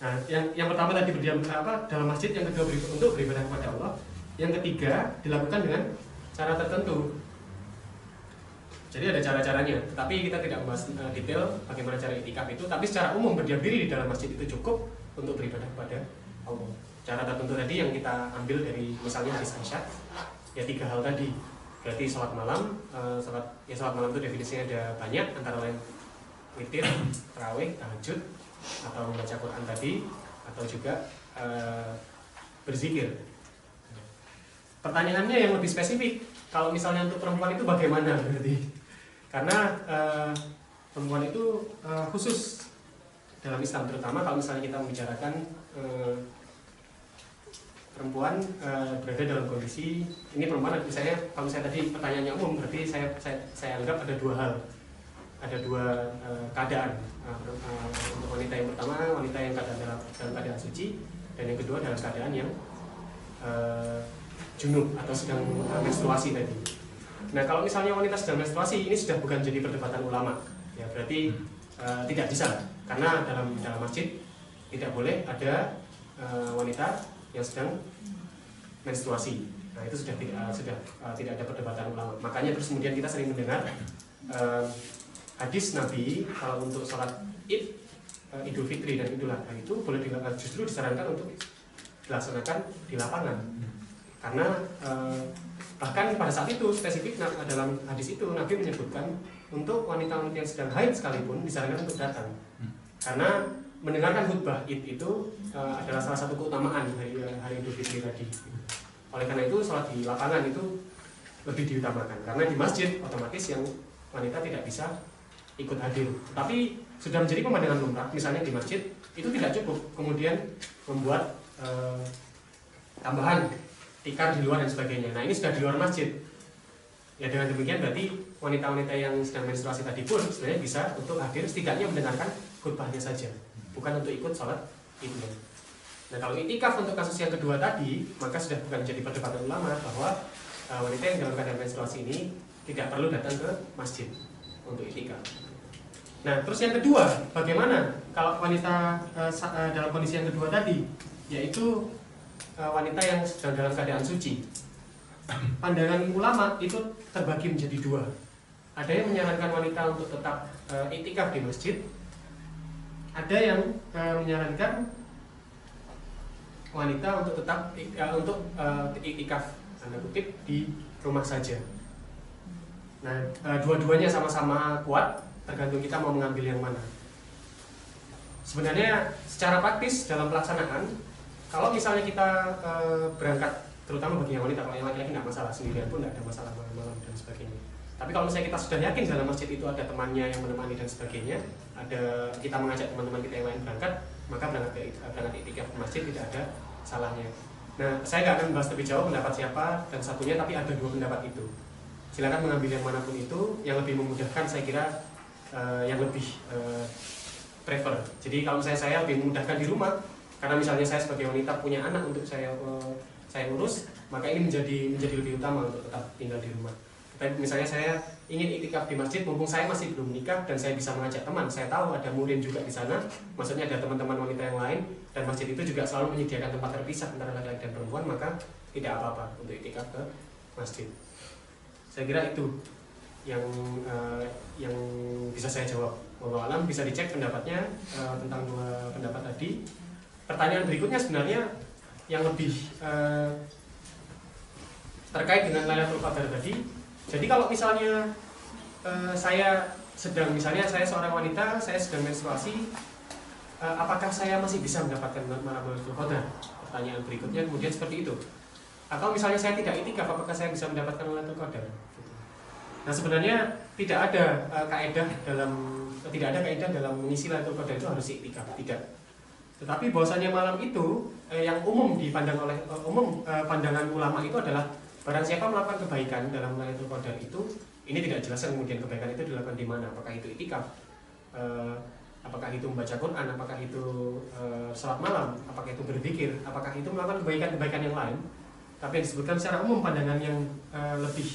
Nah, yang pertama tadi berdiam dalam masjid, yang kedua untuk beribadah kepada Allah, yang ketiga dilakukan dengan cara tertentu. Jadi ada cara-caranya, tapi kita tidak membahas detail bagaimana cara itikaf itu. Tapi secara umum berdiam diri di dalam masjid itu cukup untuk beribadah kepada Allah. Cara tertentu tadi yang kita ambil dari misalnya hadis Aisyah, ya 3 hal tadi. Berarti sholat malam, sholat malam itu definisinya ada banyak, antara lain witir, tarawih, tahajud, atau membaca Quran tadi, atau juga berzikir. Pertanyaannya yang lebih spesifik, kalau misalnya untuk perempuan itu bagaimana berarti? Karena perempuan itu khusus dalam Islam, terutama kalau misalnya kita membicarakan perempuan berada dalam kondisi ini perempuan. Misalnya kalau misalnya tadi pertanyaannya umum, berarti saya anggap ada 2 hal, ada 2 keadaan. Untuk wanita yang pertama, wanita yang dalam keadaan suci, dan yang kedua dalam keadaan yang junub atau sedang menstruasi tadi. Nah kalau misalnya wanita sedang menstruasi, ini sudah bukan jadi perdebatan ulama, ya berarti tidak bisa, karena dalam masjid tidak boleh ada wanita yang sedang menstruasi. Nah itu sudah tidak ada perdebatan ulama. Makanya terus kemudian kita sering mendengar hadis Nabi kalau untuk sholat Idul Fitri dan Idul Adha itu boleh justru disarankan untuk dilaksanakan di lapangan. Karena bahkan pada saat itu spesifik dalam hadis itu Nabi menyebutkan untuk wanita-wanita yang sedang haid sekalipun disarankan untuk datang. Karena mendengarkan khutbah Id itu adalah salah satu keutamaan hari Idul Fitri tadi. Oleh karena itu sholat di lapangan itu lebih diutamakan. Karena di masjid otomatis yang wanita tidak bisa ikut hadir. Tapi sudah menjadi pemandangan lumrah, misalnya di masjid itu tidak cukup kemudian membuat tambahan tikar di luar dan sebagainya. Nah ini sudah di luar masjid. Ya dengan demikian berarti wanita-wanita yang sedang menstruasi tadi pun sebenarnya bisa untuk hadir setidaknya mendengarkan khutbahnya saja, bukan untuk ikut sholat idnya. Nah kalau itikaf untuk kasus yang kedua tadi, maka sudah bukan menjadi perdebatan ulama bahwa wanita yang dalam keadaan menstruasi ini tidak perlu datang ke masjid untuk itikaf. Nah terus yang kedua, bagaimana kalau wanita dalam kondisi yang kedua tadi, yaitu wanita yang sedang dalam keadaan suci. Pandangan ulama itu terbagi menjadi 2. Ada yang menyarankan wanita untuk tetap itikaf di masjid. Ada yang menyarankan wanita untuk tetap itikaf tanda kutip di rumah saja. Nah, dua-duanya sama-sama kuat, tergantung kita mau mengambil yang mana. Sebenarnya secara praktis dalam pelaksanaan, kalau misalnya kita berangkat terutama bagi yang wanita. Kalau yang laki-laki nggak masalah, sendirian pun nggak ada masalah malam-malam dan sebagainya. Tapi kalau misalnya kita sudah yakin dalam masjid itu ada temannya yang menemani dan sebagainya, ada kita mengajak teman-teman kita yang lain berangkat, maka berangkat iktikaf ke masjid tidak ada salahnya. Nah, saya nggak akan membahas lebih jauh pendapat siapa dan satunya, tapi ada dua pendapat itu. Silakan mengambil yang manapun itu, yang lebih memudahkan saya kira yang lebih prefer. Jadi kalau saya lebih memudahkan di rumah, karena misalnya saya sebagai wanita punya anak untuk saya urus, maka ini menjadi lebih utama untuk tetap tinggal di rumah. Tapi misalnya saya ingin iktikaf di masjid, mumpung saya masih belum nikah dan saya bisa mengajak teman, saya tahu ada murim juga di sana, maksudnya ada teman-teman wanita yang lain, dan masjid itu juga selalu menyediakan tempat terpisah antara laki-laki dan perempuan, maka tidak apa-apa untuk iktikaf ke masjid. Saya kira itu yang bisa saya jawab. Wallahu alam, bisa dicek pendapatnya tentang dua pendapat tadi. Pertanyaan berikutnya sebenarnya yang lebih terkait dengan Lailatul Qadar tadi. Jadi kalau misalnya saya seorang wanita, saya sedang menstruasi, apakah saya masih bisa mendapatkan malam Lailatul Qadar? Pertanyaan berikutnya kemudian seperti itu. Atau misalnya saya tidak iktikaf, apakah saya bisa mendapatkan Lailatul Qadar? Nah, sebenarnya tidak ada kaidah dalam mengisi Lailatul Qadar itu harus iktikaf, tidak. Tetapi bahwasanya malam itu yang umum dipandang oleh pandangan ulama itu adalah barang siapa melakukan kebaikan dalam Lailatul Qadar itu, ini tidak jelaskan kemudian kebaikan itu dilakukan di mana, apakah itu iktikaf, apakah itu membaca Quran, apakah itu salat malam, apakah itu berzikir, apakah itu melakukan kebaikan-kebaikan yang lain. Tapi yang disebutkan secara umum pandangan yang lebih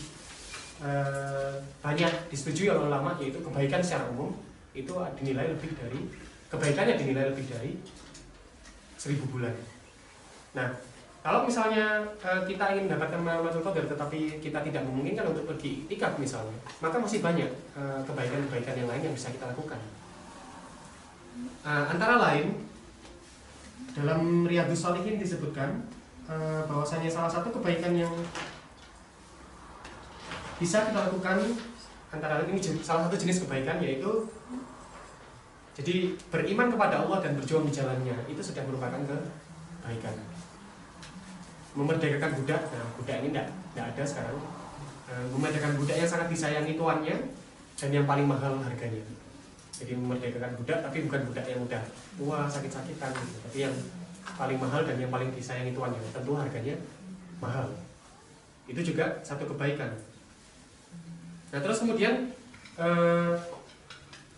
banyak disetujui oleh ulama, yaitu kebaikan secara umum itu kebaikannya dinilai lebih dari 1000 bulan. Nah, kalau misalnya kita ingin mendapatkan Lailatul Qadar tetapi kita tidak memungkinkan untuk pergi iktikaf misalnya, maka masih banyak kebaikan-kebaikan yang lain yang bisa kita lakukan. Antara lain dalam Riyadhus Shalihin disebutkan bahwasanya salah satu kebaikan yang bisa kita lakukan, antara lain ini salah satu jenis kebaikan, yaitu jadi beriman kepada Allah dan berjuang di jalannya, itu sudah merupakan kebaikan. Memerdekakan budak, nah budak ini tidak ada sekarang. Memerdekakan budak yang sangat disayangi tuannya dan yang paling mahal harganya. Jadi memerdekakan budak, tapi bukan budak yang udah tua sakit-sakitan gitu, tapi yang paling mahal dan yang paling disayangi tuannya, tentu harganya mahal. Itu juga satu kebaikan. Nah, terus kemudian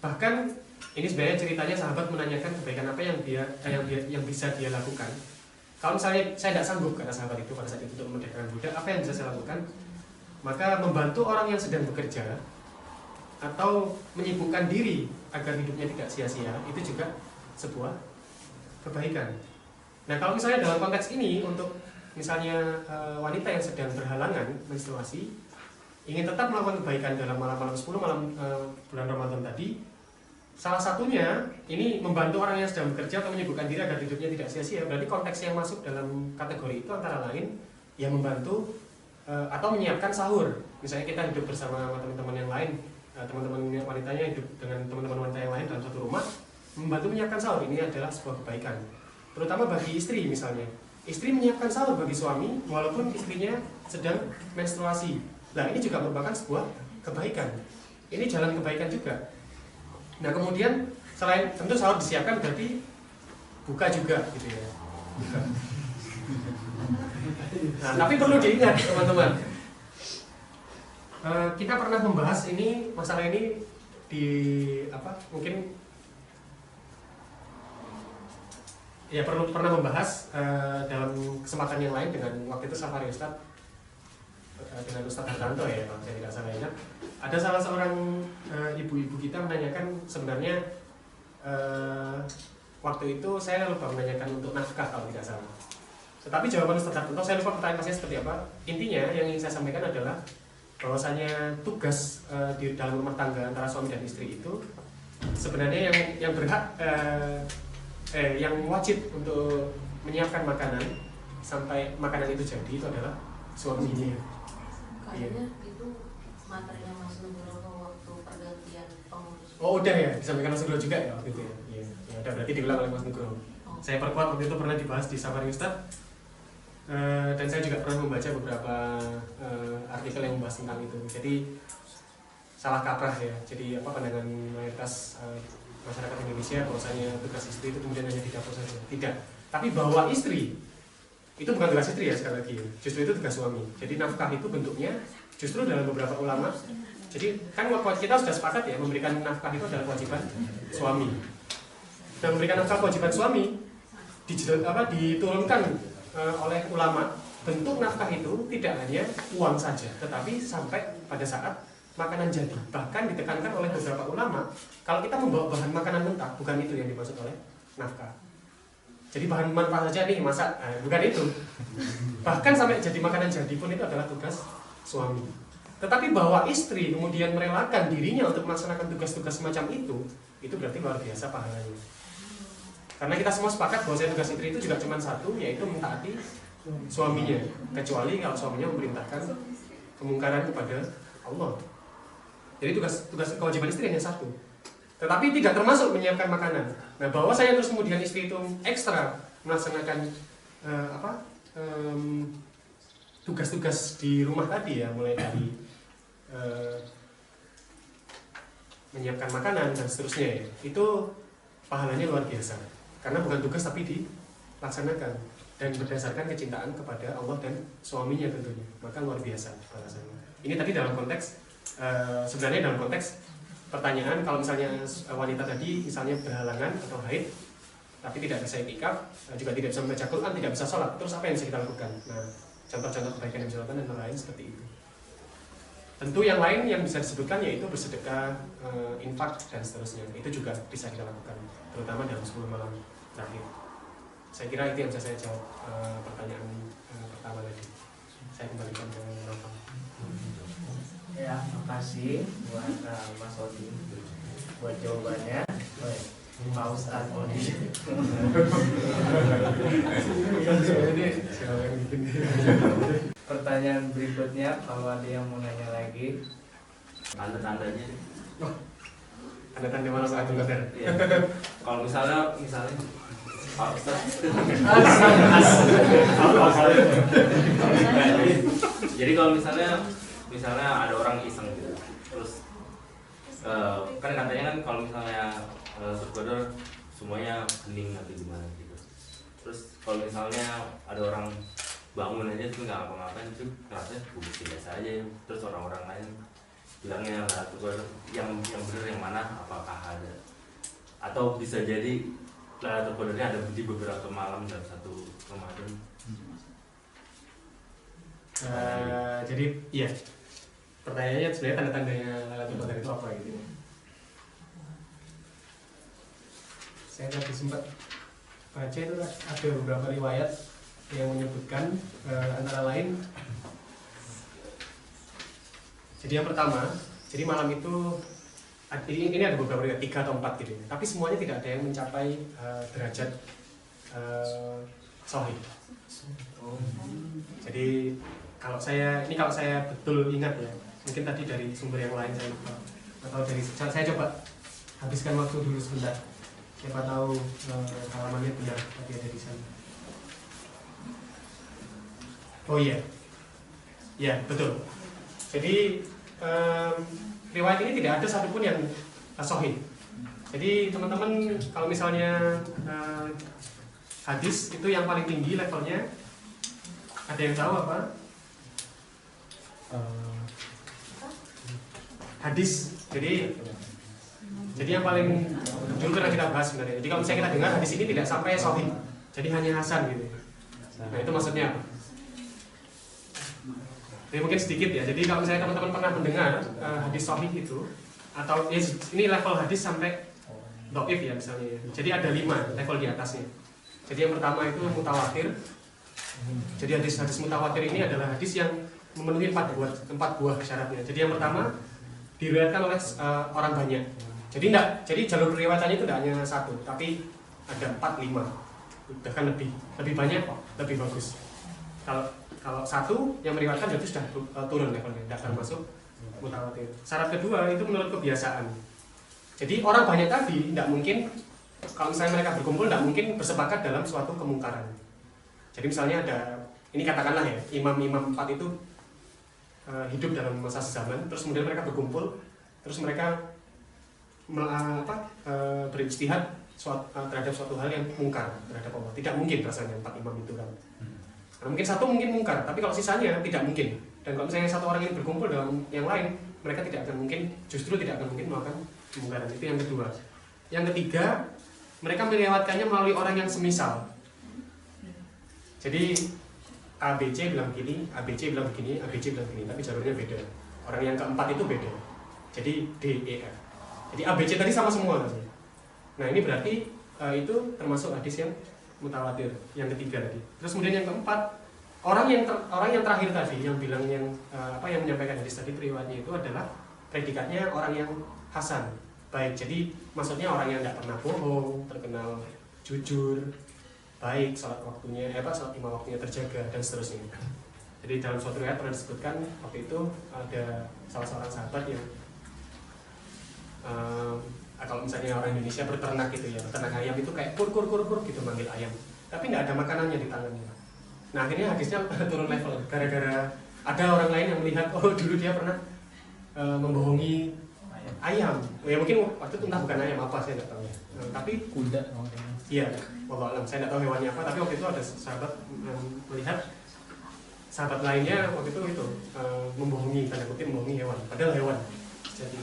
bahkan ini sebenarnya ceritanya sahabat menanyakan kebaikan apa yang bisa dia lakukan. Kalau misalnya saya tidak sanggup, kata sahabat itu pada saat itu, untuk memerdekakan budak, apa yang bisa saya lakukan? Maka membantu orang yang sedang bekerja atau menyibukkan diri agar hidupnya tidak sia-sia, itu juga sebuah kebaikan. Nah, kalau misalnya dalam konteks ini, untuk misalnya wanita yang sedang berhalangan menstruasi, ingin tetap melakukan kebaikan dalam malam-malam 10 malam bulan Ramadan tadi, salah satunya ini membantu orang yang sedang bekerja atau menyibukkan diri agar hidupnya tidak sia-sia. Berarti konteks yang masuk dalam kategori itu antara lain yang membantu atau menyiapkan sahur. Misalnya kita hidup bersama teman-teman yang lain, teman-teman wanitanya hidup dengan teman-teman wanita yang lain dalam satu rumah, membantu menyiapkan sahur. Ini adalah sebuah kebaikan, terutama bagi istri. Misalnya istri menyiapkan sahur bagi suami walaupun istrinya sedang menstruasi. Nah, ini juga merupakan sebuah kebaikan. Ini jalan kebaikan juga. Nah, kemudian selain tentu sahur disiapkan, berarti buka juga gitu ya. Buka. Nah, tapi perlu diingat teman-teman, kita pernah membahas masalah ini di mungkin ya pernah membahas dalam kesempatan yang lain dengan waktu itu Safari Ustadz, dengan Ustadz Hartanto ya, kalau saya tidak salah ingat. Ada salah seorang ibu-ibu kita menanyakan, sebenarnya waktu itu saya lupa menanyakan untuk nafkah kalau tidak salah. Tetapi jawaban Ustadz Hartanto, saya lupa pertanyaannya seperti apa. Intinya yang ingin saya sampaikan adalah bahwasanya tugas di dalam rumah tangga antara suami dan istri itu sebenarnya yang berhak yang wajib untuk menyiapkan makanan sampai makanan itu jadi itu adalah suaminya. Kayaknya itu materinya Mas Nugroho waktu pergantian pengurus. Oh, udah ya, disampaikan Mas Nugroho juga ya waktu itu ya. Iya, ya udah berarti diulang oleh Mas Nugroho. Saya perkuat waktu itu pernah dibahas di Safari Ustadz. Dan saya juga pernah membaca beberapa artikel yang membahas tentang itu. Jadi salah kaprah ya. Jadi pandangan mayoritas masyarakat Indonesia bahwasanya tugas istri itu kemudian hanya di dapur saja. Tidak. Tapi bahwa istri itu bukan tugas istri ya, sekali lagi. Justru itu tugas suami. Jadi nafkah itu bentuknya justru dalam beberapa ulama. Jadi kan kita sudah sepakat ya, memberikan nafkah itu adalah kewajiban suami. Dan memberikan nafkah kewajiban suami diturunkan oleh ulama. Bentuk nafkah itu tidak hanya uang saja, tetapi sampai pada saat makanan jadi. Bahkan ditekankan oleh beberapa ulama, kalau kita membawa bahan makanan mentah, bukan itu yang dimaksud oleh nafkah. Jadi bahan mentah saja nih masak, bukan itu. Bahkan sampai jadi makanan jadi pun itu adalah tugas suami. Tetapi bahwa istri kemudian merelakan dirinya untuk melaksanakan tugas-tugas semacam itu berarti luar biasa pahalanya. Karena kita semua sepakat bahwa tugas istri itu juga cuma satu, yaitu mentaati suaminya. Kecuali kalau suaminya memerintahkan kemungkaran kepada Allah. Jadi tugas kewajiban istri hanya satu. Tetapi tidak termasuk menyiapkan makanan. Nah, bahwa saya terus kemudian istri itu ekstra melaksanakan tugas-tugas di rumah tadi ya, mulai dari menyiapkan makanan dan seterusnya ya, itu pahalanya luar biasa. Karena bukan tugas tapi dilaksanakan dan berdasarkan kecintaan kepada Allah dan suaminya tentunya, maka luar biasa balasannya. Ini tadi dalam konteks sebenarnya dalam konteks pertanyaan, kalau misalnya wanita tadi misalnya berhalangan atau haid tapi tidak bisa iktikaf, juga tidak bisa membaca Quran, tidak bisa sholat, terus apa yang bisa kita lakukan? Nah, contoh-contoh kebaikan yang bisa dilakukan dan lain seperti itu. Tentu yang lain yang bisa disebutkan yaitu bersedekah, infak dan seterusnya. Itu juga bisa kita lakukan, terutama dalam 10 malam terakhir. Saya kira itu yang bisa saya jawab pertanyaan pertama tadi. Saya kembalikan ke Nova. Ya, makasih buat Mas Odi buat jawabannya. Pak Ustadz Odi. Pertanyaan berikutnya, kalau ada yang mau nanya lagi, tanda-tandanya. Tanda-tanda malam Lailatul Qadar. Iya. Kalau misalnya Pak Ustadz. Jadi kalau misalnya ada orang iseng gitu, terus kan katanya kan kalau misalnya Qadar semuanya hening atau gimana gitu. Terus kalau misalnya ada orang bangun aja tuh nggak ngapa-ngapain, itu rasanya biasa aja. Terus orang-orang lain bilangnya Qadar yang benar yang mana, apakah ada atau bisa jadi Lailatul Qadarnya ada di beberapa malam dalam satu Ramadan. Jadi iya, pertanyaannya sebenarnya tanda-tandanya Lailatul Qadar itu apa gitu. Saya tadi sempat baca itu ada beberapa riwayat yang menyebutkan antara lain. Jadi yang pertama, jadi malam itu ini ada beberapa riwayat, 3 atau 4 gitu. Tapi semuanya tidak ada yang mencapai derajat sahih. Jadi kalau saya betul ingat ya, mungkin tadi dari sumber yang lain saya lupa, atau dari saya coba habiskan waktu dulu sebentar. Siapa tahu halamannya benar tadi ada di sana. Oh iya, ya betul. Jadi riwayat ini tidak ada satupun yang sahih. Jadi teman-teman kalau misalnya hadis itu yang paling tinggi levelnya, ada yang tahu apa? Hadis. Jadi yang paling dulu pernah kita bahas sebenarnya. Jadi kalau misalnya kita dengar hadis ini tidak sampai sahih, jadi hanya hasan gitu. Nah itu maksudnya apa? Jadi mungkin sedikit ya. Jadi kalau misalnya teman-teman pernah mendengar hadis sahih itu, atau ya, ini level hadis sampai dhaif ya misalnya. Jadi ada 5 level di atasnya. Jadi yang pertama itu mutawatir. Jadi hadis mutawatir ini adalah hadis yang memenuhi 4 buah syaratnya. Jadi yang pertama diriwayatkan oleh orang banyak. Jadi jalur riwayatannya itu tidak hanya 1, tapi ada 4, 5, bahkan lebih banyak, lebih bagus. Kalau 1 yang meriwayatkan berarti sudah turun levelnya, tidak termasuk mutawatir. Syarat kedua itu menurut kebiasaan. Jadi orang banyak tadi tidak mungkin, kalau misalnya mereka berkumpul tidak mungkin bersepakat dalam suatu kemungkaran. Jadi misalnya ada ini katakanlah ya, imam-imam 4 itu hidup dalam masa zaman, terus kemudian mereka berkumpul, terus mereka berijtihad terhadap suatu hal yang mungkar terhadap Allah. Tidak mungkin rasanya 4 imam itu kan. Nah, mungkin satu mungkin mungkar, tapi kalau sisanya tidak mungkin. Dan kalau misalnya satu orang yang berkumpul dalam yang lain, mereka tidak akan mungkin, justru tidak akan mungkin melakukan kemungkaran. Itu yang kedua. Yang ketiga, mereka melewatkannya melalui orang yang semisal. Jadi ABC bilang begini, ABC bilang begini, ABC bilang begini, tapi jalurnya beda. Orang yang keempat itu beda. Jadi D, E, F. Jadi ABC tadi sama semua. Nah ini berarti itu termasuk hadis yang mutawatir, yang ketiga tadi. Terus kemudian yang keempat, orang yang terakhir tadi yang bilang yang menyampaikan hadis tadi periwayatnya itu adalah predikatnya orang yang hasan. Baik, jadi maksudnya orang yang tidak pernah bohong, terkenal jujur, baik, sholat waktunya, sholat 5 waktunya terjaga dan seterusnya. Jadi dalam suatu riwayat pernah disebutkan waktu itu ada salah seorang sahabat yang kalau misalnya orang Indonesia berternak gitu ya, berternak ayam itu kayak kur gitu manggil ayam, tapi tidak ada makanannya di tangannya. Nah akhirnya hadisnya turun level gara-gara ada orang lain yang melihat, oh dulu dia pernah membohongi ayam. Ya mungkin waktu itu entah bukan ayam apa, saya tidak tahu. Tapi kuda. Iya, wallahu alam, saya tidak tahu hewannya apa, tapi waktu itu ada sahabat melihat sahabat lainnya waktu itu membohongi, tanda kutip membohongi hewan, padahal hewan. Jadi,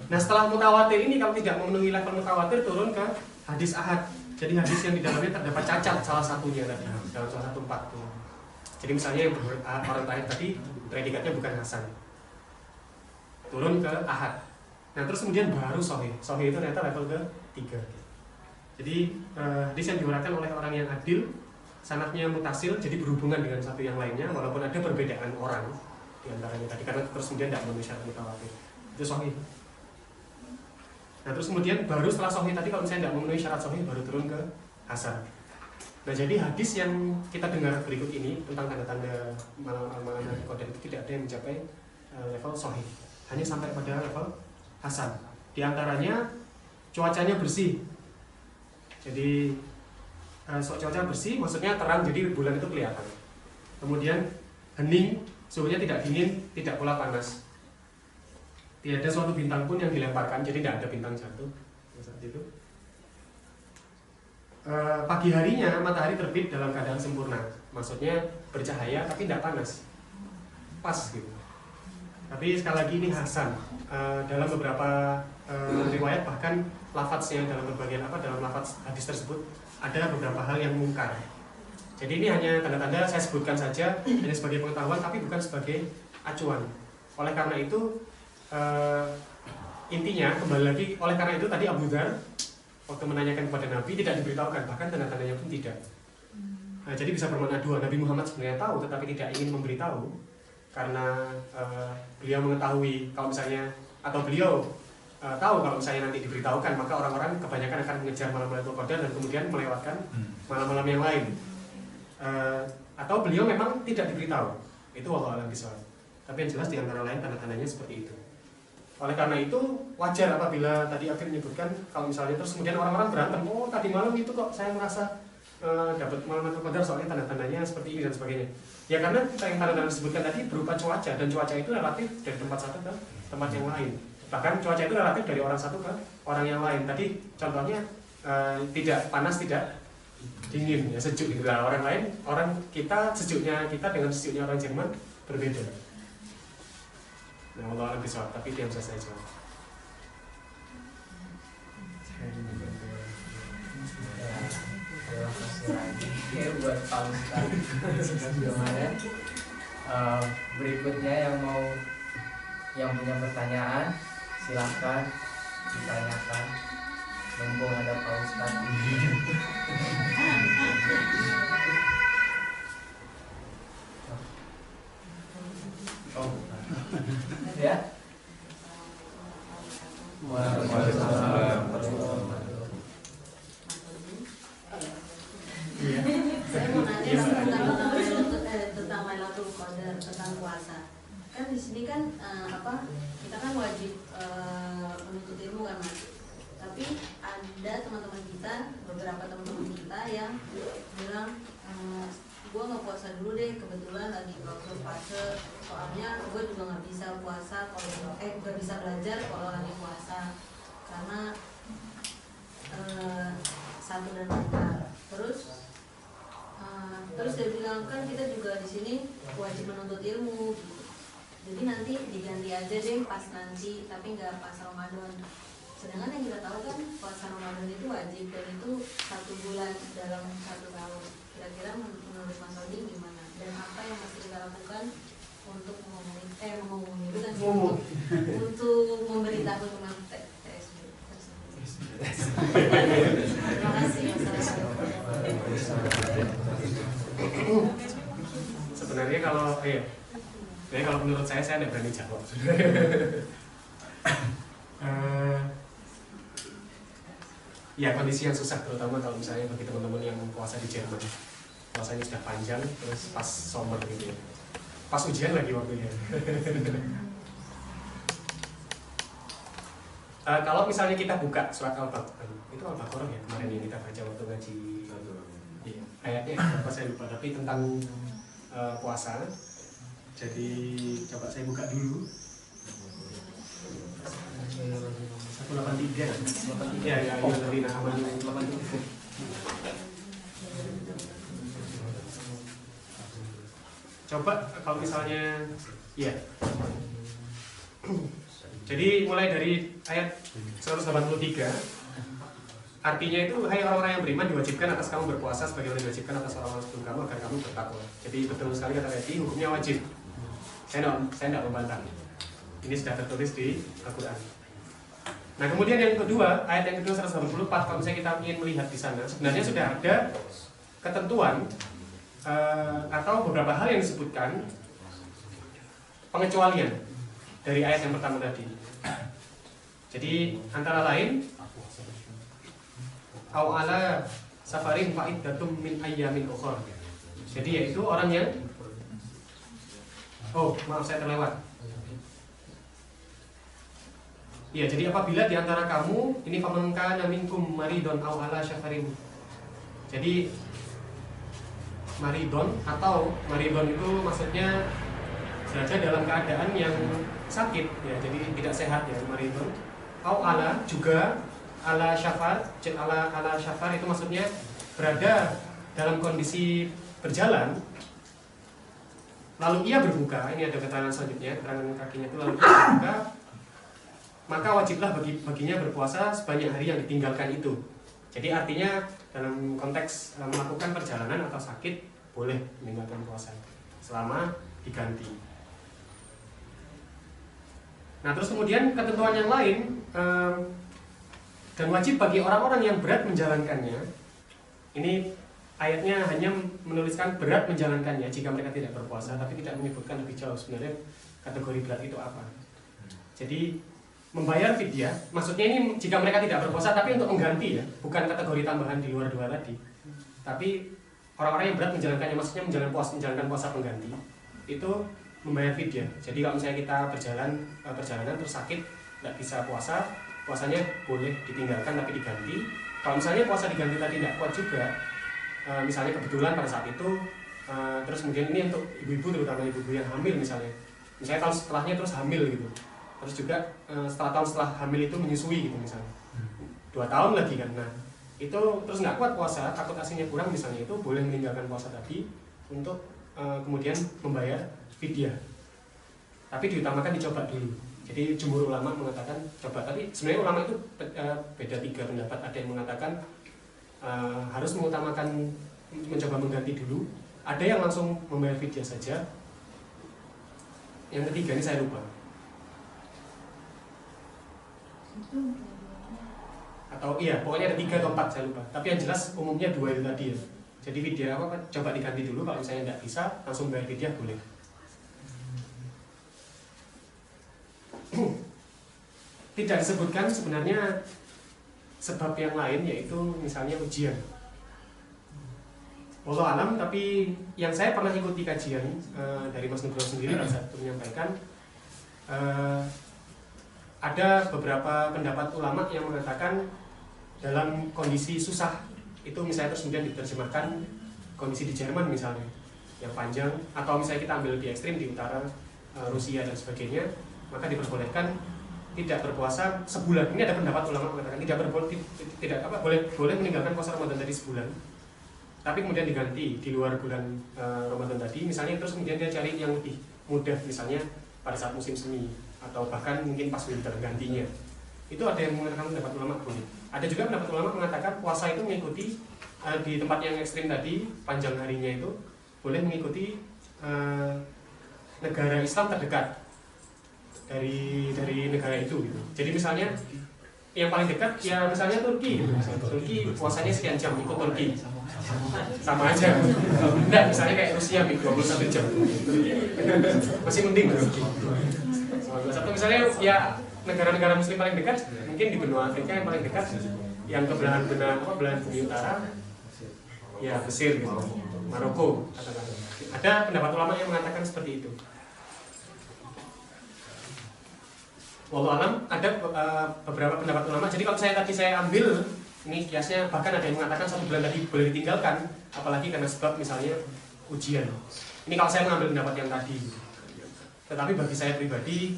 nah setelah mutawatir ini kalau tidak memenuhi level mutawatir turun ke hadis ahad. Jadi hadis yang di dalamnya terdapat cacat salah satunya tadi dalam salah satu 4. Jadi misalnya yang orang terakhir tadi predikatnya bukan hasan, turun ke ahad. Nah terus kemudian baru sahih. Sahih itu ternyata level ke-3. Jadi hadis yang diuraikan oleh orang yang adil, sanadnya mutasil, jadi berhubungan dengan satu yang lainnya walaupun ada perbedaan orang di antaranya tadi karena terus kemudian tidak memenuhi syarat mutawatir. Itu sahih. Nah terus kemudian baru setelah sahih tadi kalau misalnya tidak memenuhi syarat sahih baru turun ke hasan. Nah jadi hadis yang kita dengar berikut ini tentang tanda-tanda malam-malam qadar itu tidak ada yang mencapai level sahih, hanya sampai pada level hasan. Di antaranya cuacanya bersih. Jadi cuaca bersih maksudnya terang, jadi bulan itu kelihatan. Kemudian hening, suhunya tidak dingin, tidak pula panas. Tidak ada suatu bintang pun yang dilemparkan, jadi tidak ada bintang jatuh saat itu. Pagi harinya matahari terbit dalam keadaan sempurna, maksudnya bercahaya tapi tidak panas, pas gitu. Tapi sekali lagi ini hasan. Dalam beberapa riwayat bahkan lafadznya dalam dalam lafadz hadis tersebut ada beberapa hal yang mungkar. Jadi ini hanya tanda-tanda saya sebutkan saja hanya sebagai pengetahuan tapi bukan sebagai acuan. Oleh karena itu intinya kembali lagi, oleh karena itu tadi Abu Dzar waktu menanyakan kepada Nabi tidak diberitahukan, bahkan tanda-tandanya pun tidak. Nah, jadi bisa bermakna dua, Nabi Muhammad sebenarnya tahu tetapi tidak ingin memberitahu karena beliau mengetahui kalau misalnya atau beliau tahu kalau misalnya nanti diberitahukan maka orang-orang kebanyakan akan mengejar malam-malam Qadar dan kemudian melewatkan malam-malam yang lain. Atau beliau memang tidak diberitahu, itu wallahu a'lam bishawab. Tapi yang jelas di antara lain tanda-tandanya seperti itu. Oleh karena itu wajar apabila tadi Afif menyebutkan kalau misalnya terus kemudian orang-orang berantem, oh tadi malam itu kok saya merasa dapat malam-malam Qadar soalnya tanda-tandanya seperti ini dan sebagainya. Ya karena yang tanda-tanda disebutkan tadi berupa cuaca, dan cuaca itu relatif dari tempat satu ke tempat yang lain. Bahkan cuaca itu relatif dari orang satu ke orang yang lain. Tadi contohnya tidak panas, tidak dingin, ya sejuk gitu. Nah, orang lain, orang kita sejuknya kita dengan sejuknya orang Jerman berbeda. Nah, Allah alam bisawab, tapi itu yang bisa saya jawab. Terima kasih lagi buat Pak Ustadz. Berikutnya yang punya pertanyaan silahkan ditanyakan. Mumpung ada Pak Ustadz. Oh, ya. Waalaikumsalam. Saya mau nanya tentang Lailatul Qadar, tentang puasa. Kan di sini kan kita kan wajib menuntut ilmu kan Mas. Tapi ada teman-teman kita, beberapa teman-teman kita yang bilang puasa dulu deh, kebetulan lagi klausul fase, soalnya gue juga nggak bisa puasa kalau nggak bisa belajar kalau lagi puasa karena satu dan dua. Terus dia bilang kan kita juga di sini wajib menuntut ilmu gitu. Jadi nanti diganti aja deh pas nanti, tapi nggak pas Ramadan. Sedangkan yang kita tahu kan puasa Ramadan itu wajib dan itu 1 bulan dalam 1 tahun. Kira-kira menurut Mas Odi gimana? Dan apa yang masih kita lakukan untuk untuk memberitahu tentang TSB tersebut? Terima kasih. Sebenarnya kalau kalau menurut saya tidak berani jawab. Ya kondisi yang susah, terutama kalau misalnya bagi teman-teman yang puasa di Jerman, puasanya sudah panjang, terus pas summer gitu, pas ujian lagi waktunya. Kalau misalnya kita buka surat Al-Baqarah, itu Al-Baqarah ya kemarin yang kita baca waktu ngaji, iya, ayatnya apa saya lupa, tapi tentang puasa. Jadi coba saya buka dulu. 183. Ya, dari nama 83. Coba kalau misalnya, ya. Jadi mulai dari ayat 183, artinya itu, hai orang-orang yang beriman, diwajibkan atas kamu berpuasa sebagaimana diwajibkan atas orang-orang sebelum kamu agar kamu bertakwa. Jadi betul sekali kata Edi, hukumnya wajib. Saya tidak membantah. Ini sudah tertulis di Al-Quran. Nah kemudian yang kedua, ayat yang kedua 184, kalau misalnya kita ingin melihat di sana, sebenarnya sudah ada ketentuan atau beberapa hal yang disebutkan pengecualian dari ayat yang pertama tadi. Jadi antara lain, au ala safarin fa'iddatum min ayyamin ukhra. Jadi yaitu orang yang, oh maaf saya terlewat. Ya, jadi apabila di antara kamu ini faman kana minkum maridon aw ala syafarin. Jadi maridon atau maridon itu maksudnya berada dalam keadaan yang sakit ya, jadi tidak sehat ya maridon. Aw ala juga ala syafar, ala syafar itu maksudnya berada dalam kondisi berjalan lalu ia berbuka. Ini ada keterangan selanjutnya, keterangan kakinya itu lalu ia berbuka, maka wajiblah baginya berpuasa sebanyak hari yang ditinggalkan itu. Jadi artinya dalam konteks melakukan perjalanan atau sakit boleh meninggalkan puasa selama diganti. Nah terus kemudian ketentuan yang lain, dan wajib bagi orang-orang yang berat menjalankannya. Ini ayatnya hanya menuliskan berat menjalankannya jika mereka tidak berpuasa, tapi tidak menyebutkan lebih jauh sebenarnya kategori berat itu apa. Jadi membayar fidyah, maksudnya ini jika mereka tidak berpuasa tapi untuk mengganti ya, bukan kategori tambahan di luar dua tadi. Tapi orang-orang yang berat menjalankannya, maksudnya menjalankan puasa pengganti, itu membayar fidyah. Jadi kalau misalnya kita perjalanan terus sakit, tidak bisa puasa, puasanya boleh ditinggalkan tapi diganti. Kalau misalnya puasa diganti tadi tidak kuat juga, misalnya kebetulan pada saat itu, terus kemudian ini untuk ibu-ibu, terutama ibu-ibu yang hamil misalnya kalau setelahnya terus hamil gitu. Terus juga setelah hamil itu menyusui gitu misalnya 2 tahun lagi kan, nah itu terus nggak kuat puasa, takut asinya kurang misalnya, itu boleh meninggalkan puasa tadi untuk kemudian membayar fidyah. Tapi diutamakan dicoba dulu. Jadi jumhur ulama mengatakan coba, tapi sebenarnya ulama itu beda 3 pendapat. Ada yang mengatakan harus mengutamakan mencoba mengganti dulu, ada yang langsung membayar fidyah saja. Yang ketiga ini saya lupa. Atau iya, pokoknya ada 3 atau 4 saya lupa. Tapi yang jelas umumnya 2 itu tadi ya. Jadi fidyah apa? Coba diganti dulu, kalau misalnya tidak bisa langsung bayar fidyah boleh. Tidak disebutkan sebenarnya sebab yang lain, yaitu misalnya ujian. Wallahu alam, tapi yang saya pernah ikuti kajian dari Mas Nugroho sendiri pada saat itu menyampaikan, ada beberapa pendapat ulama yang mengatakan dalam kondisi susah itu, misalnya terus kemudian diterjemahkan kondisi di Jerman misalnya, yang panjang, atau misalnya kita ambil lebih ekstrim di utara Rusia dan sebagainya, maka diperbolehkan tidak berpuasa sebulan. Ini ada pendapat ulama mengatakan boleh meninggalkan puasa Ramadan tadi sebulan, tapi kemudian diganti di luar bulan Ramadan tadi, misalnya terus kemudian dia cari yang lebih mudah, misalnya pada saat musim semi atau bahkan mungkin pas winter gantinya. Itu ada yang mengatakan pendapat ulama boleh. Ada juga pendapat ulama mengatakan puasa itu mengikuti di tempat yang ekstrim tadi, panjang harinya itu boleh mengikuti negara Islam terdekat dari negara itu gitu. Jadi misalnya yang paling dekat ya misalnya Turki gitu. Turki puasanya sekian jam, ikut Turki sama aja. Enggak, misalnya kayak Rusia 21 jam masih mending Turki. Atau misalnya ya negara-negara muslim paling dekat mungkin di benua Afrika yang paling dekat, yang ke belahan bumi utara ya Mesir gitu, Maroko katakan. Ada pendapat ulama yang mengatakan seperti itu. Wallahu alam, ada beberapa pendapat ulama. Jadi kalau saya ambil ini kiasnya, bahkan ada yang mengatakan 1 bulan tadi boleh ditinggalkan, apalagi karena sebab misalnya ujian. Ini kalau saya mengambil pendapat yang tadi. Tetapi bagi saya pribadi,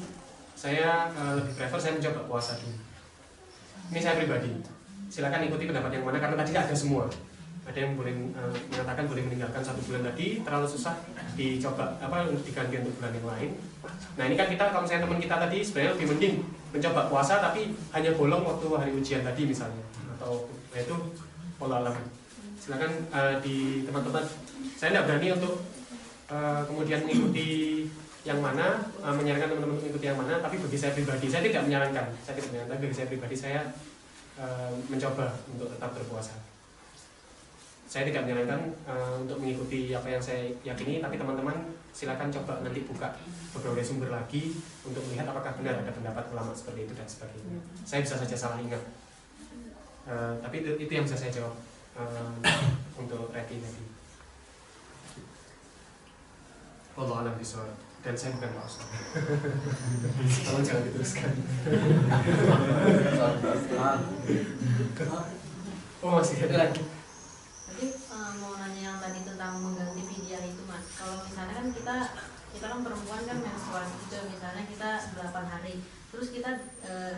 saya lebih prefer saya mencoba puasa dulu. Ini saya pribadi. Silakan ikuti pendapat yang mana, karena tadi ada semua. Ada yang boleh mengatakan boleh meninggalkan 1 bulan tadi, terlalu susah dicoba untuk diganti untuk bulan yang lain. Nah ini kan kita, kalau misalnya teman kita tadi sebenarnya lebih mending mencoba puasa tapi hanya bolong waktu hari ujian tadi misalnya, atau itu pola alam. Silakan di teman-teman, saya tidak berani untuk kemudian mengikuti yang mana, menyarankan teman-teman untuk mengikuti yang mana, tapi bagi saya pribadi, saya tidak menyarankan, tapi bagi saya pribadi saya mencoba untuk tetap berpuasa. Saya tidak menyarankan untuk mengikuti apa yang saya yakini, tapi teman-teman silakan coba nanti buka beberapa sumber lagi untuk melihat apakah benar ada pendapat ulama seperti itu dan sebagainya. Saya bisa saja salah ingat, tapi itu yang bisa saya jawab untuk Reki tadi. Wallahu a'lam bishawab. Dan saya bukan Pak Ustaz. Tolong jangan diteruskan. Oh masih ada lagi. Jadi mau nanya yang tadi tentang mengganti fidyah itu Mas. Kalau misalnya kan kita kan perempuan kan menstruasi itu, misalnya kita 8 hari, terus kita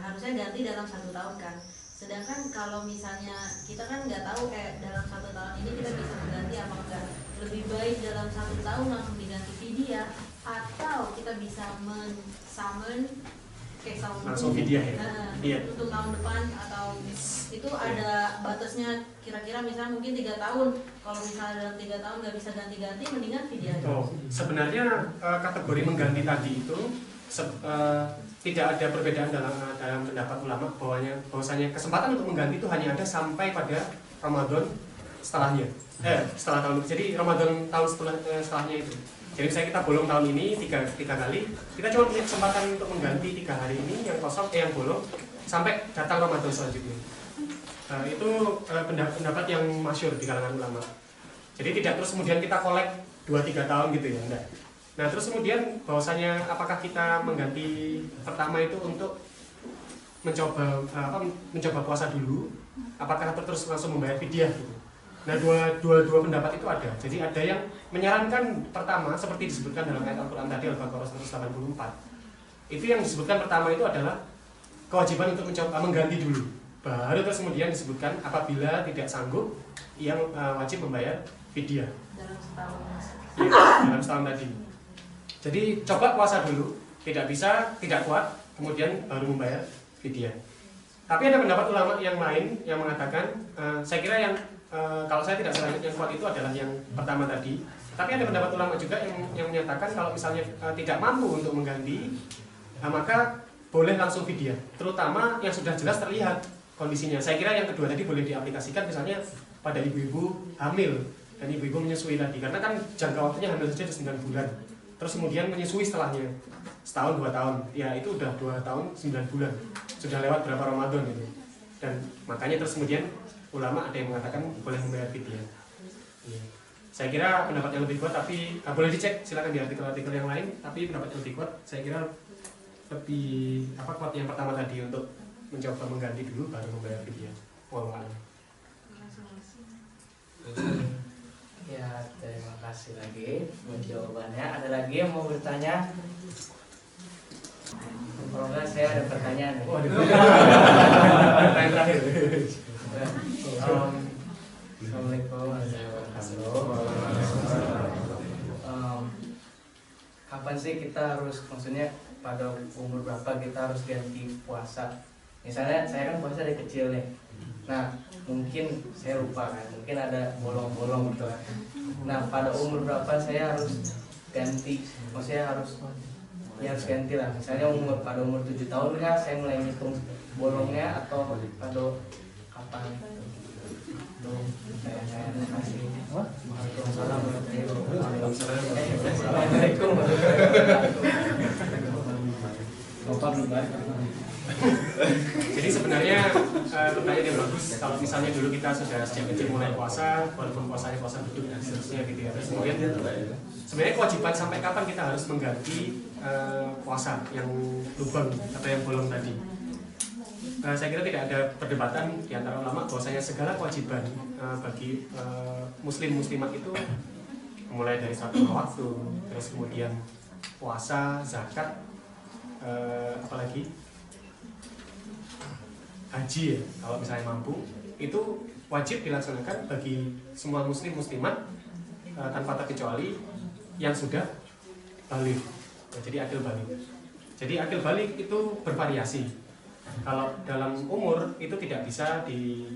harusnya ganti dalam 1 tahun kan. Sedangkan kalau misalnya kita kan nggak tahu kayak dalam 1 tahun ini kita bisa mengganti apa enggak. Lebih baik dalam 1 tahun langsung diganti fidyah, atau kita bisa men-summon kayak langsung fidyah ya? Iya. Untuk tahun depan, atau itu ada batasnya kira-kira misalnya mungkin 3 tahun. Kalau misalnya dalam 3 tahun nggak bisa ganti-ganti, mendingan fidyah. Sebenarnya kategori mengganti tadi itu tidak ada perbedaan dalam pendapat ulama, bahwasanya kesempatan untuk mengganti itu hanya ada sampai pada Ramadan setelahnya. Setelah tahun, jadi Ramadan tahun setelahnya itu. Jadi misalnya kita bolong tahun ini tiga kali, kita cuma punya kesempatan untuk mengganti 3 hari ini yang kosong, yang bolong sampai datang Ramadan selanjutnya. Itu pendapat yang masyhur di kalangan ulama. Jadi tidak terus kemudian kita kolek 2-3 tahun gitu ya, enggak. Nah terus kemudian bahwasanya apakah kita mengganti pertama itu untuk mencoba puasa dulu, apakah terus langsung membayar fidyah gitu. Nah dua pendapat itu ada. Jadi ada yang menyarankan pertama seperti disebutkan dalam ayat Al-Quran tadi Al-Baqarah 184. Itu yang disebutkan pertama itu adalah kewajiban untuk mencoba mengganti dulu. Baru terus kemudian disebutkan apabila tidak sanggup yang wajib membayar fidyah. Dalam setahun. Ya, dalam setahun tadi. Jadi coba puasa dulu, tidak bisa, tidak kuat, kemudian baru membayar fidyah. Tapi ada pendapat ulama yang lain yang mengatakan, saya kira yang kalau saya tidak salah yang kuat itu adalah yang pertama tadi. Tapi ada pendapat ulama juga yang menyatakan kalau misalnya tidak mampu untuk mengganti, maka boleh langsung fidyah. Terutama yang sudah jelas terlihat kondisinya. Saya kira yang kedua tadi boleh diaplikasikan misalnya pada ibu-ibu hamil dan ibu-ibu menyusui tadi. Karena kan jangka waktunya hamil saja 9 bulan. Terus kemudian menyusui setelahnya setahun 2 tahun. Ya itu udah 2 tahun 9 bulan. Sudah lewat berapa Ramadan gitu. Dan makanya terus kemudian ulama ada yang mengatakan boleh membayar fidyah. Ya. Saya kira pendapat yang lebih kuat, tapi boleh dicek silakan di artikel-artikel yang lain. Tapi pendapat yang lebih kuat, saya kira lebih kuat yang pertama tadi untuk mencoba mengganti dulu baru membayar fidyah. Wallahu a'lam. Ya, terima kasih lagi buat jawabannya. Ada lagi yang mau bertanya? Kalau enggak saya ada pertanyaan. Pertanyaan terakhir. Assalamualaikum warahmatullahi wabarakatuh. Kapan sih kita harus, maksudnya pada umur berapa kita harus ganti puasa? Misalnya saya kan puasa dari kecil nih. Nah, mungkin saya lupa kan, mungkin ada bolong-bolong gitu kan. Nah, pada umur berapa saya harus ganti? Maksudnya harus ganti lah. Misalnya pada umur 7 tahun kah saya mulai ngitung bolongnya, atau pada kapan? Saya kasih. Waalaikumsalam Jadi sebenarnya pertanyaan yang bagus. Kalau misalnya dulu kita sudah sejak kecil mulai puasa, walaupun puasanya puasa beduk dan seterusnya gitu ya. Terus kemudian sebenarnya kewajiban sampai kapan kita harus mengganti puasa yang lubang atau yang bolong tadi. Saya kira tidak ada perdebatan di antara ulama bahwasanya segala kewajiban bagi muslim muslimat itu mulai dari satu waktu, terus kemudian puasa, zakat, apalagi haji ya, kalau misalnya mampu, itu wajib dilaksanakan bagi semua muslim muslimat tanpa terkecuali yang sudah balik. Jadi akil balik. Jadi akil balik itu bervariasi. Kalau dalam umur itu tidak bisa tidak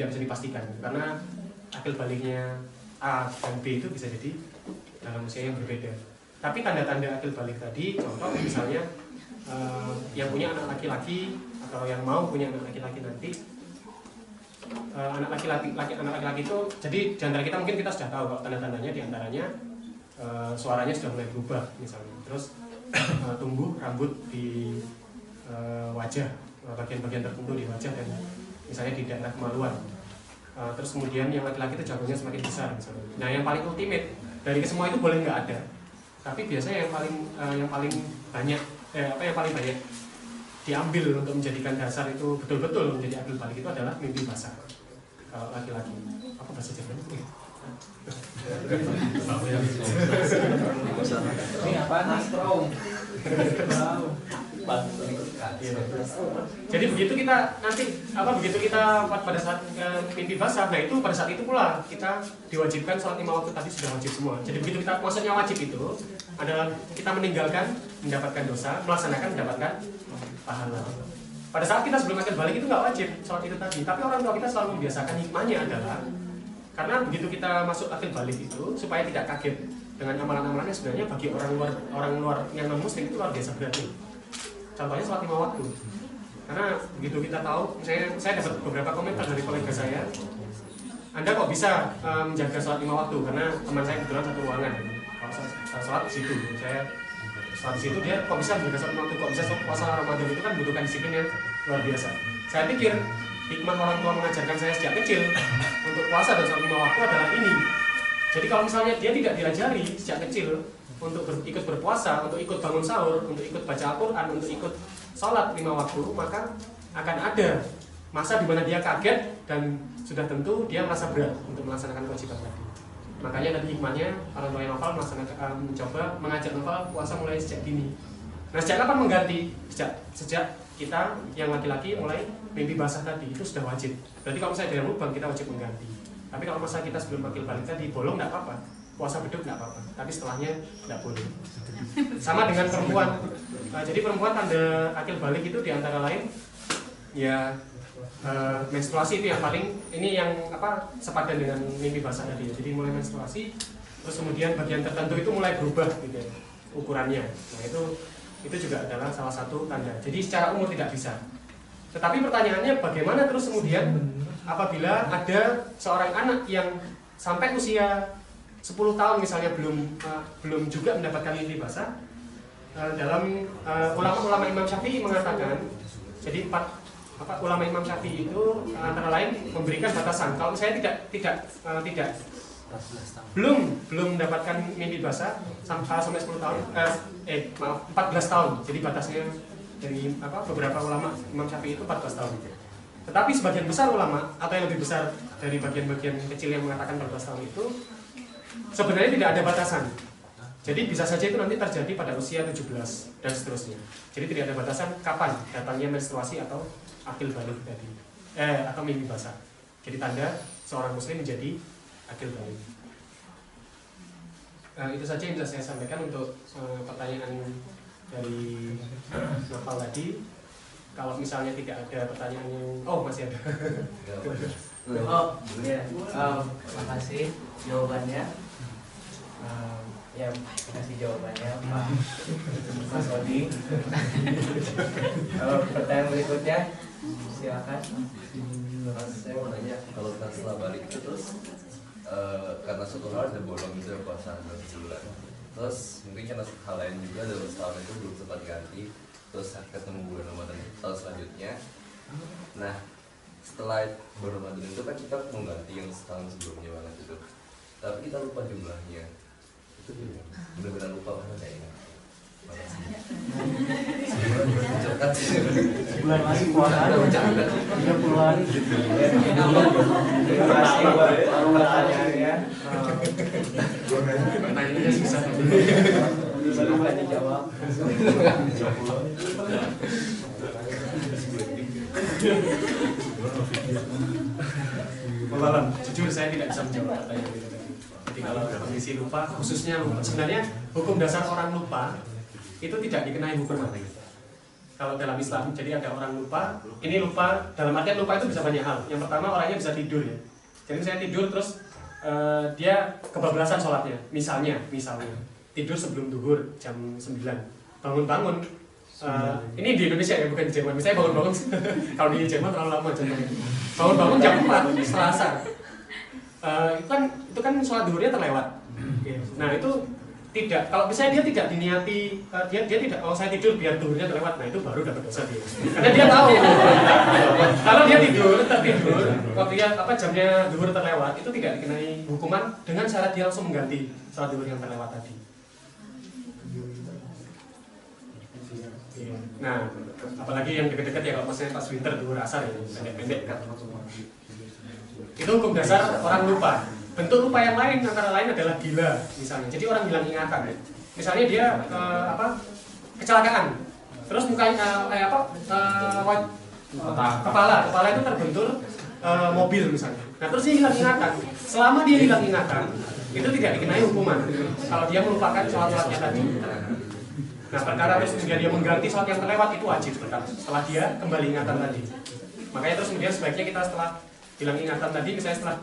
bisa dipastikan, karena akil baliknya A dan B itu bisa jadi dalam usia yang berbeda. Tapi tanda-tanda akil balik tadi, contoh misalnya yang punya anak laki-laki atau yang mau punya anak laki-laki nanti, anak laki-laki itu, jadi di antara kita mungkin kita sudah tahu kalau tanda-tandanya di antaranya suaranya sudah mulai berubah misalnya, terus tumbuh rambut di wajah, bagian-bagian tertentu di wajah dan misalnya di daerah kemaluan. Terus kemudian yang laki-laki itu jangkauannya semakin besar misalnya. Nah, yang paling ultimate dari kesemua itu boleh nggak ada, tapi biasanya yang paling banyak diambil untuk menjadikan dasar itu betul-betul menjadi akil balik itu adalah mimpi basah. Kalau laki-laki, apa bahasa Jerman? Ini apa? Nastrom. Jadi begitu kita nanti begitu kita pada saat mimpi basah, nah itu pada saat itu pula kita diwajibkan sholat 5 waktu tadi sudah wajib semua. Jadi begitu kita, maksudnya wajib itu adalah kita meninggalkan mendapatkan dosa, melaksanakan mendapatkan pahala. Pada saat kita sebelum akil balik itu nggak wajib sholat itu tadi, tapi orang tua kita selalu membiasakan. Hikmahnya adalah karena begitu kita masuk akil balik itu supaya tidak kaget dengan amalan-amalan yang sebenarnya bagi orang luar yang non muslim itu luar biasa beratnya. Contohnya sholat 5 waktu. Karena begitu kita tahu, saya dapat beberapa komentar dari kolega saya, Anda kok bisa menjaga sholat 5 waktu? Karena teman saya kebetulan satu ruangan. Kalau saya sholat di situ, saya sholat di situ, dia kok bisa menjaga sholat 5 waktu? Kok bisa puasa Ramadan itu kan membutuhkan disiplin yang luar biasa. Saya pikir hikmah orang tua mengajarkan saya sejak kecil untuk puasa dan sholat 5 waktu adalah ini. Jadi kalau misalnya dia tidak diajari sejak kecil untuk ikut berpuasa, untuk ikut bangun sahur, untuk ikut baca Al-Quran, untuk ikut sholat 5 waktu, maka akan ada masa di mana dia kaget dan sudah tentu dia merasa berat untuk melaksanakan kewajiban tadi. Makanya tadi hikmahnya orang tua yang hafal mencoba mengajak hafal puasa mulai sejak dini. Nah, sejak kapan mengganti? Sejak kita yang laki-laki mulai mimpi basah tadi itu sudah wajib. Berarti kalau misalnya dalam lubang kita wajib mengganti. Tapi kalau masa kita sebelum akil balik tadi bolong nggak apa-apa, puasa beduk nggak apa-apa, tapi setelahnya nggak boleh. Sama dengan perempuan. Jadi perempuan tanda akil balik itu diantara lain ya menstruasi itu yang paling ini yang sepadan dengan mimpi basah tadi. Jadi mulai menstruasi, terus kemudian bagian tertentu itu mulai berubah gitu ya, ukurannya. Nah itu juga adalah salah satu tanda. Jadi secara umur tidak bisa. Tetapi pertanyaannya bagaimana terus kemudian apabila ada seorang anak yang sampai usia 10 tahun misalnya belum juga mendapatkan mimpi basah. Dalam ulama-ulama Imam Syafi'i mengatakan, jadi ulama Imam Syafi'i itu antara lain memberikan batasan. Kalau saya tidak belum mendapatkan mimpi basah sampai 10 tahun 14 tahun. Jadi batasnya dari beberapa ulama Imam Syafi'i itu 14 tahun. Tetapi sebagian besar ulama atau yang lebih besar dari bagian-bagian kecil yang mengatakan 14 tahun itu sebenarnya tidak ada batasan. Jadi bisa saja itu nanti terjadi pada usia 17 dan seterusnya. Jadi tidak ada batasan kapan datangnya menstruasi atau akil balik tadi, atau mimpi basah. Jadi tanda seorang muslim menjadi akil balik. Itu saja yang bisa saya sampaikan untuk pertanyaan dari Nopal tadi. Kalau misalnya tidak ada pertanyaan yang masih ada. Terima kasih jawabannya. Ya, kasih jawabannya Pak Mas Odi. Pertanyaan berikutnya, silakan. Saya mau nanya, kalau kita setelah balik itu terus karena suatu hal ada bolong itu ya puasa dalam sebulan. Terus mungkin karena hal lain juga dalam setahun itu belum sempat ganti. Terus ketemu bulan Ramadan tahun selanjutnya. Nah, setelah bulan Ramadan itu kan kita mau ganti yang setahun sebelumnya banget itu. Tapi kita lupa jumlahnya. Itu benar-benar lupa mana kayaknya. Bulan masih puasa 30 hari. Terima kasih pertanyaannya. Pertanyaannya susah. Bisa dijawab. Malam, jujur saya tidak bisa menjawab pertanyaan itu tadi. Jadi kalau kondisi lupa, khususnya lupa, sebenarnya hukum dasar orang lupa itu tidak dikenai hukum mati. Kalau dalam Islam, jadi ada orang lupa. Ini lupa, dalam artian lupa itu bisa banyak hal. Yang pertama, orangnya bisa tidur ya. Jadi saya tidur terus dia kebablasan sholatnya. Misalnya tidur sebelum duhur jam 9, bangun-bangun. Ini di Indonesia ya, bukan di Jerman. Misalnya bangun-bangun, kalau di Jerman terlalu lama contohnya. Bangun-bangun jam 4 setelah asar. Itu kan sholat duhurnya terlewat. Nah itu tidak, kalau misalnya dia tidak diniati, dia tidak, saya tidur biar duhurnya terlewat, nah itu baru dapat dosa dia. Karena dia tahu kalau dia tertidur waktu jamnya duhur terlewat, itu tidak dikenai hukuman dengan syarat dia langsung mengganti sholat duhur yang terlewat tadi. Nah, apalagi yang dekat-dekat ya, kalau maksudnya pas winter duhur asar ya, pendek-pendek kan. Itu hukum dasar orang lupa. Bentuk lupa yang lain antara lain adalah gila misalnya. Jadi orang hilang ingatan. Misalnya dia kecelakaan. Terus mukanya kepala itu terbentur mobil misalnya. Nah, terus dia hilang ingatan. Selama dia hilang ingatan, itu tidak dikenai hukuman. Kalau dia melupakan sholat-sholatnya tadi. Nah, perkara terus kemudian dia mengganti sholat yang terlewat itu wajib tetap setelah dia kembali ingatan tadi. Makanya terus kemudian sebaiknya kita setelah hilang ingatan tadi, misalnya setelah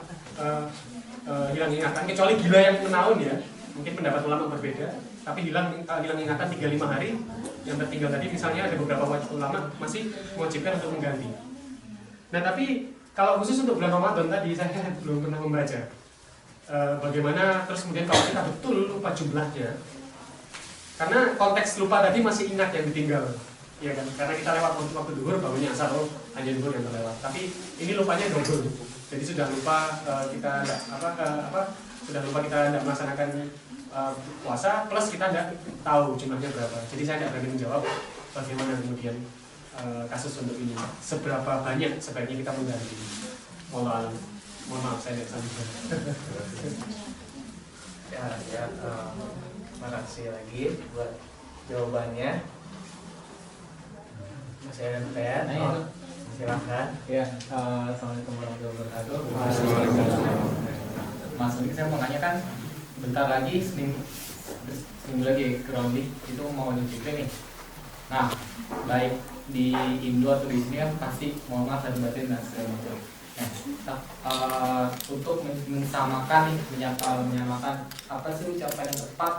hilang ingatan, kecuali gila yang menaun ya, mungkin pendapat ulama berbeda, tapi hilang ingatan 3-5 hari yang tertinggal tadi, misalnya ada beberapa ulama masih mewajibkan untuk mengganti. Nah, tapi kalau khusus untuk bulan Ramadan tadi saya belum pernah membaca bagaimana terus kemudian kalau kita betul lupa jumlahnya, karena konteks lupa tadi masih ingat yang ditinggal, ya kan? Karena kita lewat waktu duhur, bangunnya asar, hanya duhur yang terlewat. Tapi ini lupanya double. Jadi sudah lupa kita tidak melaksanakan puasa, plus kita tidak tahu jumlahnya berapa. Jadi saya tidak berani menjawab bagaimana kemudian kasus untuk ini. Seberapa banyak sebaiknya kita mengganti. Mohon maaf saya tidak sanggup. Terima kasih lagi buat jawabannya. Mas Eren, silakan. Ya, assalamualaikum warahmatullahi wabarakatuh. Mas, ini saya mau nanya kan, bentar lagi seminggu lagi grounding itu mau nyuci nih. Nah, baik di Indo atau di sini kan pasti mohon maaf lahir batin dan segala macam. Nah, untuk menyamakan menyamakan apa sih ucapan yang tepat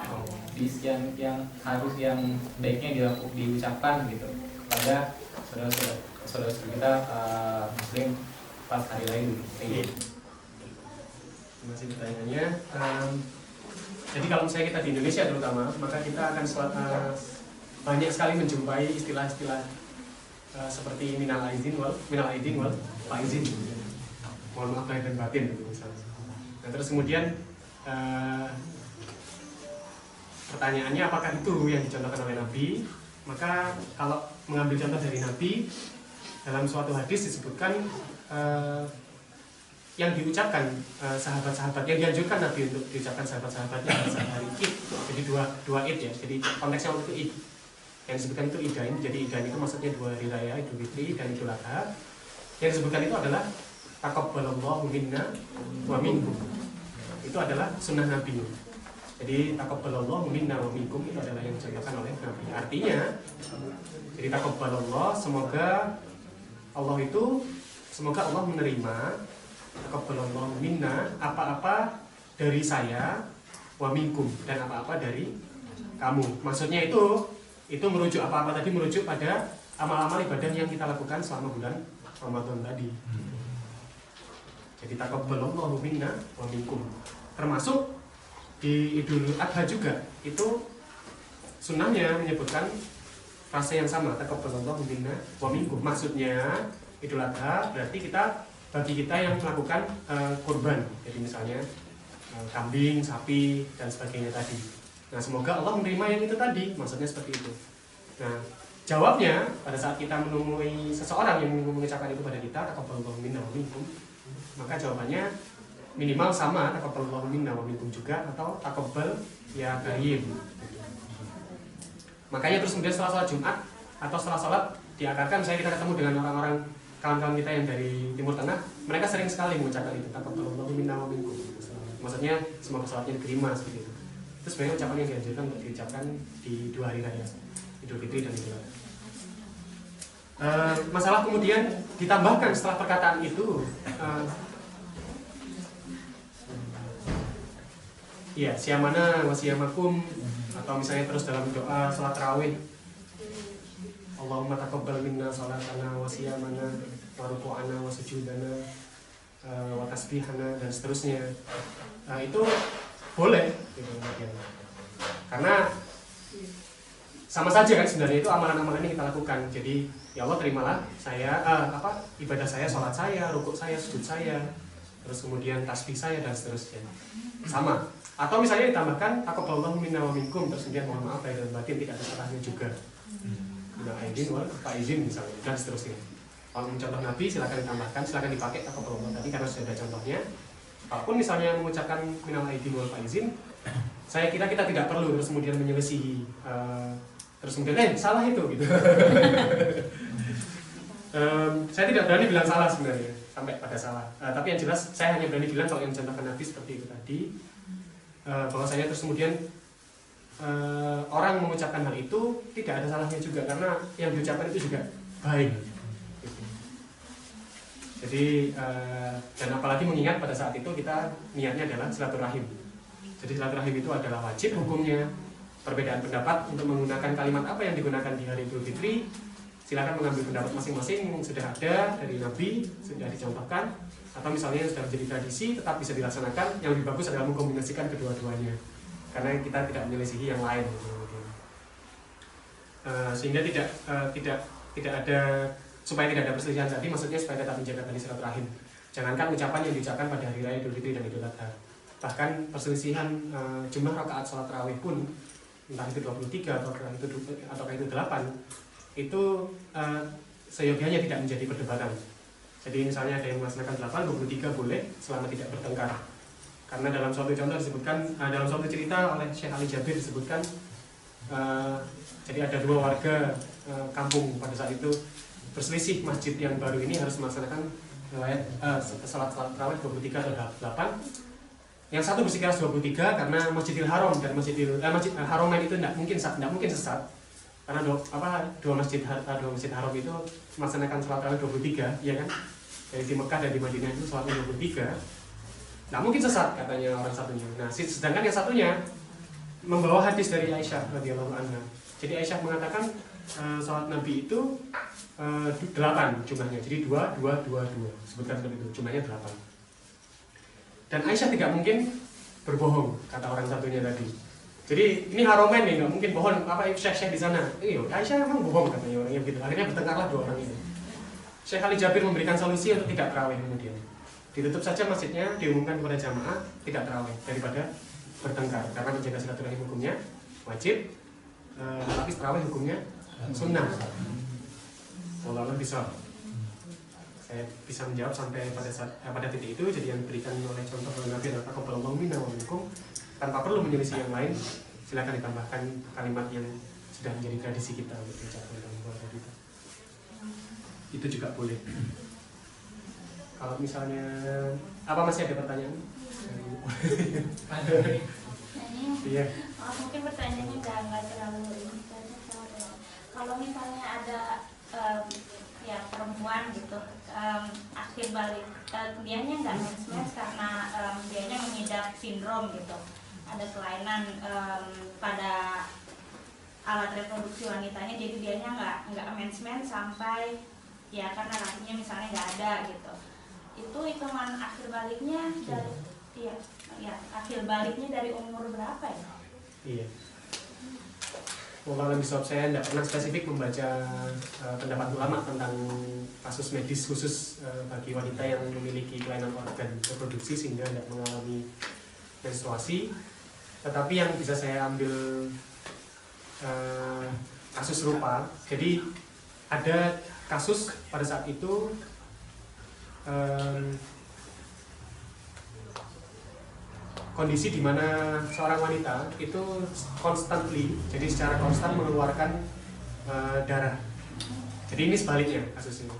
di yang harus yang baiknya diucapkan gitu pada saudara-saudara kita Muslim pas hari lain. Terima kasih pertanyaannya. Jadi kalau misalnya kita di Indonesia terutama, maka kita akan banyak sekali menjumpai istilah-istilah seperti minal aidin wal faizin. Mohon maaf lahir dan batin misalnya. Nah, terus kemudian pertanyaannya apakah itu yang dicontohkan oleh Nabi? Maka kalau mengambil contoh dari Nabi, dalam suatu hadis disebutkan yang diucapkan sahabat-sahabat, yang dianjurkan Nabi untuk diucapkan sahabat-sahabatnya saat hari Id. Jadi dua Id ya. Jadi konteksnya waktu itu Id. Yang disebutkan itu Idain. Jadi Idain itu maksudnya 2 hari raya, Idul Fitri dan Idul Adha. Yang disebutkan itu adalah taqabbalallahu minna wa minkum. Itu adalah sunnah Nabi. Jadi taqabbalallahu minna wa minkum itu adalah yang dicontohkan oleh Nabi. Artinya, jadi taqabbalallah, semoga Allah menerima taqabbalallahu minna apa-apa dari saya wa minkum dan apa-apa dari kamu. Maksudnya itu merujuk apa-apa tadi, merujuk pada amal-amal ibadah yang kita lakukan selama bulan Ramadan tadi. Jadi taqabbalallahu minna wa minkum. Termasuk di Idul Adha juga itu sunnahnya menyebutkan frase yang sama, taqabbalallahu minna wa minkum. Maksudnya Idul Adha berarti bagi kita yang melakukan kurban. Jadi misalnya kambing, sapi dan sebagainya tadi. Nah, semoga Allah menerima yang itu tadi, maksudnya seperti itu. Nah, jawabnya pada saat kita menemui seseorang yang mengucapkan itu pada kita, taqabbalallahu minna wa minkum, maka jawabannya minimal sama, taqabbalallahu minna wa minkum juga, atau taqabbal ya karim. Makanya terus kemudian setelah sholat Jumat atau setelah sholat diakarkan, misalnya kita ketemu dengan orang-orang kawan-kawan kita yang dari Timur Tengah, mereka sering sekali mengucapkan itu, taqabbalallahu minna wa minkum. Maksudnya semoga sholatnya diterima seperti itu. Itu sebenarnya ucapan yang dianjurkan untuk diucapkan di 2 hari raya, Idul Fitri dan Idul Adha. Masalah kemudian ditambahkan setelah perkataan itu, iya, siyamana wa siyamakum, atau misalnya terus dalam doa salat tarawih, Allahumma taqabbal minna salatana wa siyamana wa ruku'ana wa sujudana wa tasbihana dan seterusnya. Itu boleh gitu, karena sama saja kan sebenarnya itu amalan-amalan yang kita lakukan. Jadi ya Allah terimalah saya ibadah saya, sholat saya, rukuk saya, sujud saya, terus kemudian tasbih saya dan seterusnya. Sama. Atau misalnya ditambahkan taqabbalallahu minna wa minkum, terus kemudian mohon maaf lahir dan batin tidak ada salahnya juga. Udah izin wal izin misalnya dan seterusnya. Kalau mencontoh Nabi silakan ditambahkan, silakan dipakai taqabbalallahu tadi karena sudah ada contohnya. Walaupun misalnya mengucapkan minal aidin wal faizin, saya kira kita tidak perlu terus kemudian menyelisihi, terus kemudian salah itu gitu. Saya tidak berani bilang salah sebenarnya sampai pada salah. Tapi yang jelas saya hanya berani bilang kalau yang contohkan Nabi seperti itu tadi, bahwasanya terus kemudian orang mengucapkan hal itu tidak ada salahnya juga karena yang diucapkan itu juga baik. Jadi dan apalagi mengingat pada saat itu kita niatnya adalah silaturahim. Jadi silaturahim itu adalah wajib hukumnya. Perbedaan pendapat untuk menggunakan kalimat apa yang digunakan di hari Idul Fitri, silakan mengambil pendapat masing-masing yang sudah ada dari Nabi, sudah dicontohkan, atau misalnya yang sudah menjadi tradisi tetap bisa dilaksanakan. Yang lebih bagus adalah mengkombinasikan kedua-duanya, karena kita tidak menyelisihi yang lain. Sehingga tidak ada, supaya tidak ada perselisihan tadi, maksudnya supaya tetap menjaga tali silaturahim. Jangankan ucapan yang diucapkan pada hari raya Idul Fitri dan Idul Adha, bahkan perselisihan jumlah rakaat salat tarawih pun, entah itu 23 atau itu 8, itu seyogianya tidak menjadi perdebatan. Jadi misalnya ada yang melaksanakan 8, 23 boleh selama tidak bertengkar. Karena dalam suatu contoh disebutkan, dalam suatu cerita oleh Syekh Ali Jabir disebutkan, jadi ada 2 warga kampung pada saat itu berselisih masjid yang baru ini harus melaksanakan salat tarawih 23 atau 8. Yang satu bersikeras 23 karena Masjidil Haram dan Masjid Haramain itu tidak mungkin sesat. Karena dua masjid Haram itu melaksanakan salat tarawih 23, ya kan? Dari di Mekah dan di Madinah itu salatnya 23. Tidak mungkin sesat katanya orang satunya. Nah, sedangkan yang satunya membawa hadis dari Aisyah radhiyallahu anha. Jadi Aisyah mengatakan salat Nabi itu 8 jumlahnya. Jadi 2 sebutkan seperti itu. Jumlahnya 8. Dan Aisyah tidak mungkin berbohong, kata orang satunya tadi. Jadi ini Haramain nih, nggak mungkin bohong. Apa Syekh di sana? Iya, Aisyah memang bohong katanya orangnya begitu. Akhirnya bertengkarlah 2 orang ini. Syekh Ali Jabir memberikan solusi untuk tidak tarawih kemudian. Ditutup saja masjidnya, diumumkan kepada jamaah tidak tarawih daripada bertengkar. Karena menjaga silaturahim hukumnya wajib, tapi tarawih hukumnya sunnah. Wallahu bisa. saya bisa menjawab sampai pada titik itu. Jadi yang diberikan oleh contoh oleh Nabi adalah taqabbalallahu minna wa minkum, tanpa perlu menyelisih yang lain. Silakan ditambahkan kalimat yang sudah menjadi tradisi kita untuk ucapkan dalam keluarga kita. Itu juga boleh. Kalau misalnya masih ada pertanyaan? Iya. Mungkin pertanyaannya nggak terlalu ini saja. Kalau misalnya ada ya perempuan gitu akhir balik dianya nggak mens karena dianya mengidap sindrom gitu, ada kelainan pada alat reproduksi wanitanya, jadi dianya nggak mens sampai ya karena lakinya misalnya nggak ada gitu. Itu hitungan akhir baliknya dari akhir baliknya dari umur berapa ya? Iya. Kalau bisa saya tidak pernah spesifik membaca pendapat ulama tentang kasus medis khusus bagi wanita yang memiliki kelainan organ reproduksi sehingga tidak mengalami menstruasi. Tetapi yang bisa saya ambil kasus serupa, jadi ada kasus pada saat itu kondisi di mana seorang wanita itu constantly, jadi secara konstan mengeluarkan darah. Jadi ini sebaliknya kasus ini.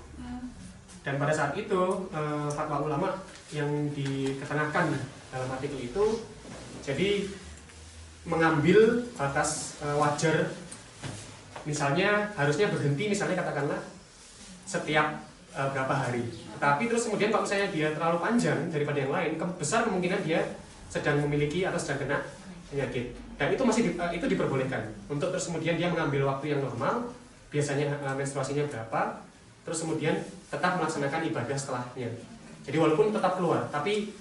Dan pada saat itu fatwa ulama yang diketengahkan dalam artikel itu, jadi mengambil batas wajar, misalnya harusnya berhenti, misalnya katakanlah setiap berapa hari. Tetapi terus kemudian kalau misalnya dia terlalu panjang daripada yang lain, besar kemungkinan dia sedang memiliki atau sedang kena penyakit, dan itu masih itu diperbolehkan untuk terus kemudian dia mengambil waktu yang normal, biasanya menstruasinya berapa, terus kemudian tetap melaksanakan ibadah setelahnya. Jadi walaupun tetap keluar, tapi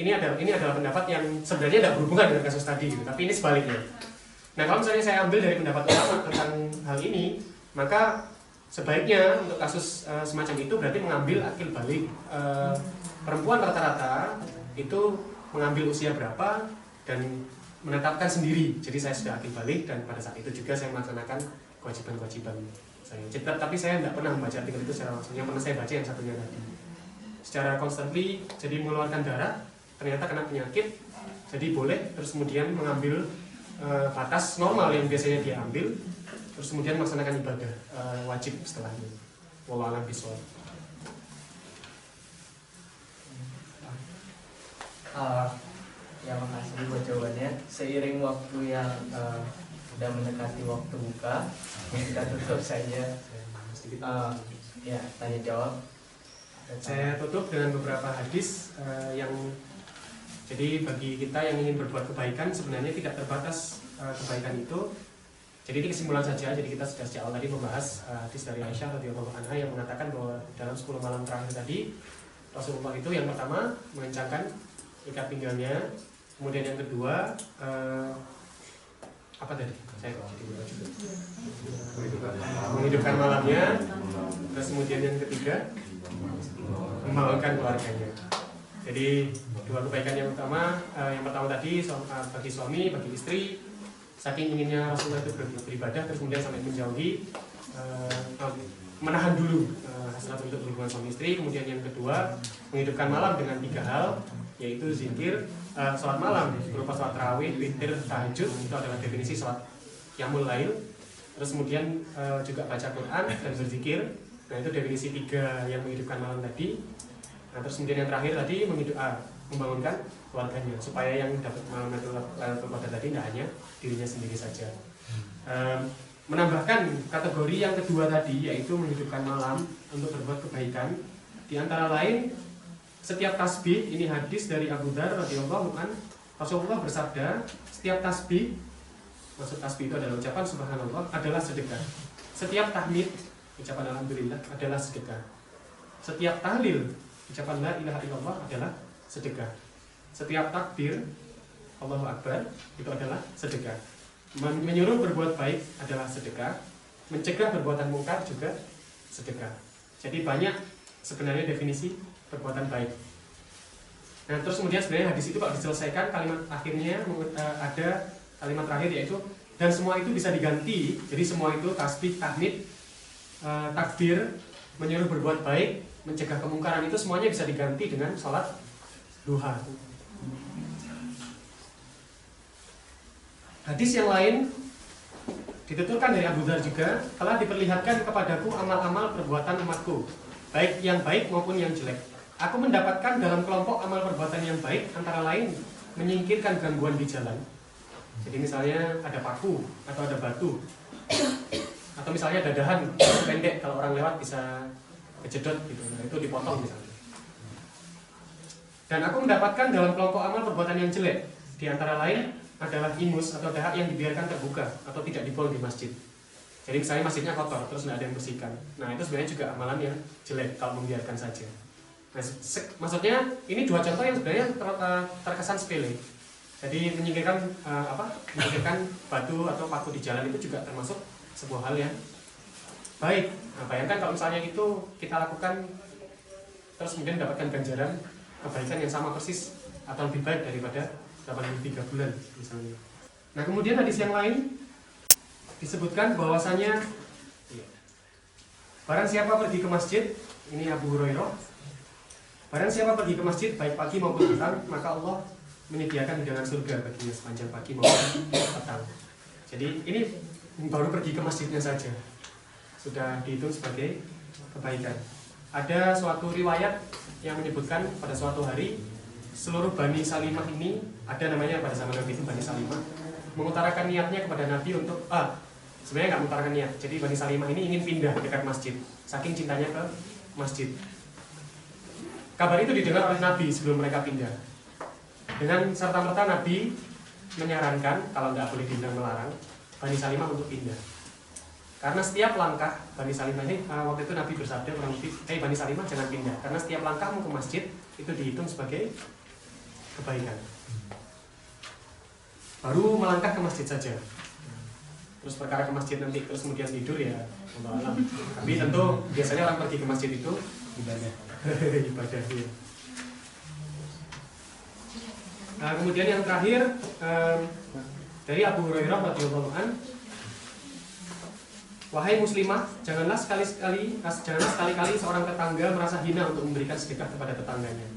ini adalah pendapat yang sebenarnya tidak berhubungan dengan kasus tadi gitu, tapi ini sebaliknya. Nah, kalau misalnya saya ambil dari pendapat ulama tentang hal ini, maka sebaiknya untuk kasus semacam itu berarti mengambil akil balik perempuan rata-rata itu mengambil usia berapa dan menetapkan sendiri. Jadi saya sudah akil balik dan pada saat itu juga saya melaksanakan kewajiban-kewajiban saya. Tapi saya tidak pernah membaca artikel itu secara langsung. Yang pernah saya baca yang satunya tadi. Secara constantly, jadi mengeluarkan darah, ternyata kena penyakit, jadi boleh terus kemudian mengambil batas normal yang biasanya dia ambil, terus kemudian melaksanakan ibadah wajib setelahnya. Wallahu a'lam bishawab. Ya, makasih buat jawabannya. Seiring waktu yang sudah mendekati waktu buka, kita tutup saja. Ya, tanya jawab. Saya tutup dengan beberapa hadis yang jadi bagi kita yang ingin berbuat kebaikan sebenarnya tidak terbatas kebaikan itu. Jadi ini kesimpulan saja. Jadi kita sudah sejak awal tadi membahas hadis dari Aisyah radhiyallahu anha yang mengatakan bahwa dalam 10 malam terakhir tadi Rasulullah itu yang pertama mengencangkan ikat pinggangnya, kemudian yang kedua apa tadi? Saya menghidupkan malamnya, terus kemudian yang ketiga membangunkan keluarganya. Jadi dua kebaikan yang pertama tadi bagi suami, bagi istri, saking inginnya Rasulullah itu beribadah, terus kemudian sampai menjauhi menahan dulu hasrat untuk berhubungan suami istri. Kemudian yang kedua menghidupkan malam dengan 3 hal, yaitu zikir, sholat malam berupa sholat tarawih, witir, tahajud, itu adalah definisi sholat qiyamul lail. Terus kemudian juga baca Quran dan berzikir. Nah, itu definisi 3 yang menghidupkan malam tadi. Nah, terus kemudian yang terakhir tadi membangunkan keluarganya, supaya yang dapat malam Lailatul Qadar tadi tidak hanya dirinya sendiri saja. Menambahkan kategori yang kedua tadi, yaitu menghidupkan malam untuk berbuat kebaikan, di antara lain setiap tasbih. Ini hadis dari Abu Dzar radhiyallahu anhu, Rasulullah bersabda, setiap tasbih, maksud tasbih itu adalah ucapan subhanallah, adalah sedekah. Setiap tahmid, ucapan alhamdulillah, adalah sedekah. Setiap tahlil, ucapan la ilaha illallah, adalah sedekah. Setiap takbir, Allahu Akbar, itu adalah sedekah. Menyuruh berbuat baik adalah sedekah. Mencegah perbuatan mungkar juga sedekah. Jadi banyak sebenarnya definisi perbuatan baik. Nah, terus kemudian sebenarnya hadis itu kalau diselesaikan, kalimat akhirnya ada kalimat terakhir, yaitu dan semua itu bisa diganti. Jadi semua itu tasbih, tahmid, takbir, menyuruh berbuat baik, mencegah kemungkaran itu semuanya bisa diganti dengan sholat duha. Hadis yang lain dituturkan dari Abu Dzar juga, telah diperlihatkan kepadaku amal-amal perbuatan umatku, baik yang baik maupun yang jelek. Aku mendapatkan dalam kelompok amal perbuatan yang baik antara lain menyingkirkan gangguan di jalan. Jadi misalnya ada paku atau ada batu, atau misalnya ada dahan pendek, kalau orang lewat bisa kejedot gitu, nah itu dipotong misalnya. Dan aku mendapatkan dalam kelompok amal perbuatan yang jelek, di antara lain adalah ingus atau dahak yang dibiarkan terbuka atau tidak dibuang di masjid. Jadi misalnya masjidnya kotor, terus tidak ada yang bersihkan. Nah itu sebenarnya juga amalan yang jelek kalau membiarkan saja. Nah, maksudnya ini dua contoh yang sebenarnya terkesan sepele. Jadi menyingkirkan menyingkirkan batu atau paku di jalan itu juga termasuk sebuah hal yang baik. Nah, bayangkan kalau misalnya itu kita lakukan terus kemudian mendapatkan ganjaran kebaikan yang sama persis atau lebih baik daripada 83 bulan misalnya. Nah kemudian hadis yang lain disebutkan bahwasanya barang siapa pergi ke masjid, ini Abu Hurairah, barang siapa pergi ke masjid baik pagi maupun petang, maka Allah menyediakan hidangan surga baginya sepanjang pagi maupun petang. Jadi ini baru pergi ke masjidnya saja sudah dihitung sebagai kebaikan. Ada suatu riwayat yang menyebutkan pada suatu hari seluruh Bani Salimah ini, ada namanya pada zaman Nabi itu Bani Salimah, mengutarakan niatnya kepada Nabi untuk sebenarnya nggak mengutarakan niat. Jadi Bani Salimah ini ingin pindah dekat masjid, saking cintanya ke masjid. Kabar itu didengar oleh Nabi sebelum mereka pindah. Dengan serta-merta Nabi menyarankan, kalau nggak boleh dibilang melarang, Bani Salimah untuk pindah. Karena setiap langkah Bani Salimah ini, waktu itu Nabi bersabda kurang lebih, Bani Salimah jangan pindah, karena setiap langkahmu ke masjid itu dihitung sebagai kebaikan. Baru melangkah ke masjid saja, terus perkara ke masjid nanti terus kemudian tidur ya Allah alam. Tapi tentu biasanya orang pergi ke masjid itu ibadah. Ibadah ya. Nah, kemudian yang terakhir dari Abu Hurairah radhiyallahu anhu, wahai muslimah, janganlah sekali-kali seorang tetangga merasa hina untuk memberikan sedekah kepada tetangganya.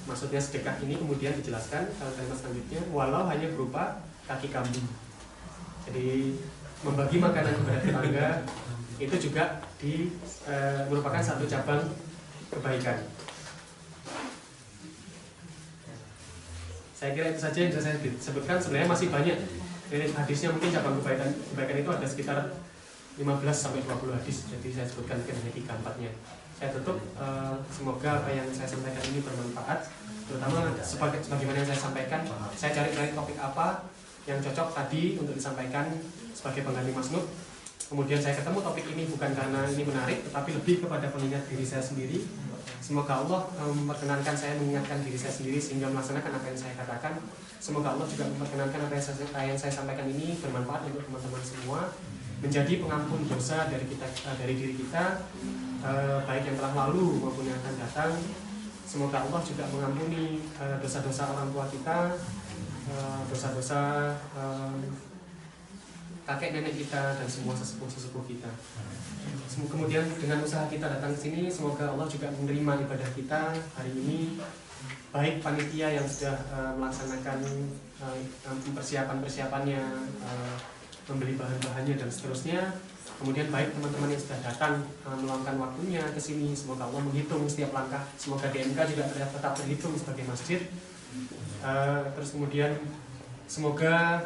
Maksudnya sedekah ini kemudian dijelaskan dalam kalimat selanjutnya, walau hanya berupa kaki kambing. Jadi membagi makanan kepada tetangga itu juga merupakan satu cabang kebaikan. Saya kira itu saja yang bisa saya sebutkan. Sebenarnya masih banyak. Dari hadisnya mungkin cabang kebaikan itu ada sekitar 15-20 hadis, jadi saya sebutkan mungkin hanya 3-4-nya. Saya tutup, semoga apa yang saya sampaikan ini bermanfaat, terutama sebagaimana yang saya sampaikan. Saya cari topik apa yang cocok tadi untuk disampaikan sebagai pengganti Mas Nur. Kemudian saya ketemu topik ini bukan karena ini menarik, tetapi lebih kepada pengingat diri saya sendiri. Semoga Allah memperkenankan saya mengingatkan diri saya sendiri sehingga melaksanakan apa yang saya katakan. Semoga Allah juga memperkenankan apa yang saya sampaikan ini bermanfaat untuk teman-teman semua, menjadi pengampun dosa dari diri kita, baik yang telah lalu maupun yang akan datang. Semoga Allah juga mengampuni dosa-dosa orang tua kita, dosa-dosa kakek nenek kita dan semua sesepuh kita. Kemudian dengan usaha kita datang ke sini, semoga Allah juga menerima ibadah kita hari ini, baik panitia yang sudah melaksanakan persiapannya, membeli bahan-bahannya dan seterusnya. Kemudian baik teman-teman yang sudah datang meluangkan waktunya ke sini, semoga Allah menghitung setiap langkah. Semoga DMK juga tetap terhitung sebagai masjid. Terus kemudian semoga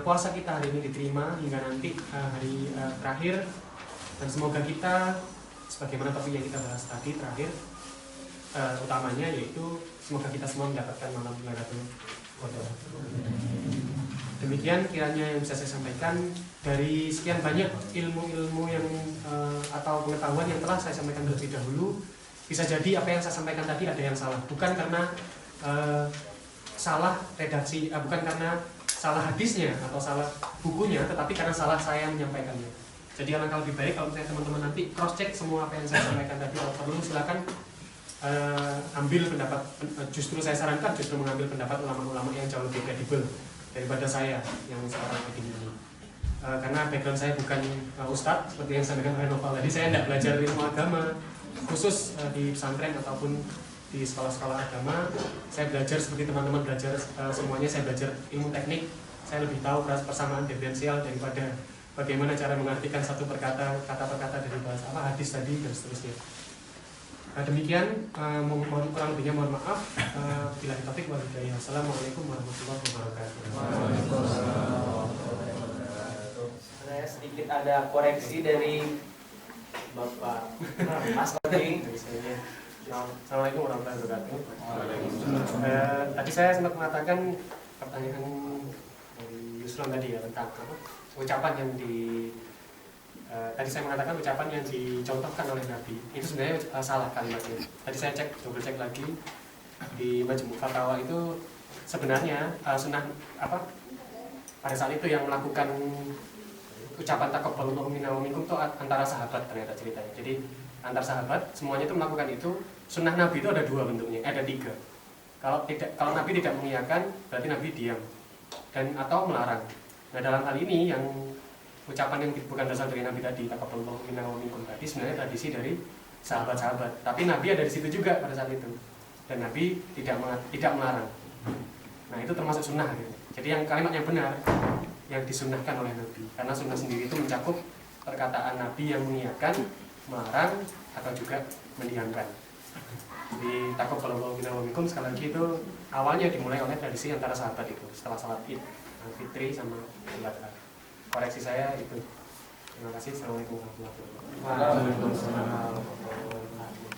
puasa kita hari ini diterima hingga nanti hari terakhir, dan semoga kita sebagaimana topik yang kita bahas tadi terakhir, utamanya yaitu semoga kita semua mendapatkan malam Lailatul Qadar. Demikian kiranya yang bisa saya sampaikan dari sekian banyak ilmu-ilmu yang atau pengetahuan yang telah saya sampaikan terlebih dahulu. Bisa jadi apa yang saya sampaikan tadi ada yang salah, bukan karena salah redaksi, bukan karena salah hadisnya atau salah bukunya, tetapi karena salah saya menyampaikannya. Jadi alangkah lebih baik kalau misalnya teman-teman nanti cross check semua apa yang saya sampaikan tadi. Kalau perlu silakan ambil pendapat, justru saya sarankan justru mengambil pendapat ulama-ulama yang jauh lebih kredibel daripada saya yang sekarang begini ini. Karena background saya bukan ustadz seperti yang saya sampaikan oleh Noval tadi. Saya tidak belajar ilmu agama, khusus di pesantren ataupun di sekolah-sekolah agama, saya belajar seperti teman-teman belajar semuanya, saya belajar ilmu teknik, saya lebih tahu persamaan diferensial daripada bagaimana cara mengartikan satu kata per kata dari bahasa hadis tadi dan seterusnya. Nah, demikian, mohon kurang lebihnya mohon maaf. Bila taufik wal hidayah. Assalamualaikum warahmatullahi wabarakatuh. Saya sedikit ada koreksi dari Bapak Mas Koting. Assalamualaikum warahmatullahi wabarakatuh. Tadi saya sempat mengatakan pertanyaan dari Yusron tadi ya tentang ucapan yang tadi saya mengatakan ucapan yang dicontohkan oleh Nabi itu sebenarnya salah kalimatnya. Tadi saya double cek lagi di Majmu' Fatawa itu sebenarnya sunnah pada saat itu yang melakukan ucapan taqabbalallahu minna wa minkum itu antara sahabat ternyata ceritanya. Jadi antar sahabat semuanya itu melakukan itu. Sunnah Nabi itu ada 2 bentuknya, ada 3. Kalau Nabi tidak mengiyakan berarti Nabi diam dan atau melarang. Nah, dalam hal ini yang ucapan yang bukan berasal dari Nabi tadi, taqabbalallahu minna wa minkum tadi sebenarnya tradisi dari sahabat-sahabat. Tapi Nabi ada di situ juga pada saat itu. Dan Nabi tidak melarang. Nah, itu termasuk sunnah gitu. Jadi yang kalimat yang benar yang disunnahkan oleh Nabi. Karena sunnah sendiri itu mencakup perkataan Nabi yang mengiyakan, melarang atau juga mendiamkan. Di taqabbalallahu minna wa minkum sekali lagi itu awalnya dimulai oleh tradisi antara sahabat itu setelah salat Id, Fitri sama Idul Adha. Koreksi saya itu. Terima kasih. Assalamualaikum warahmatullahi wabarakatuh.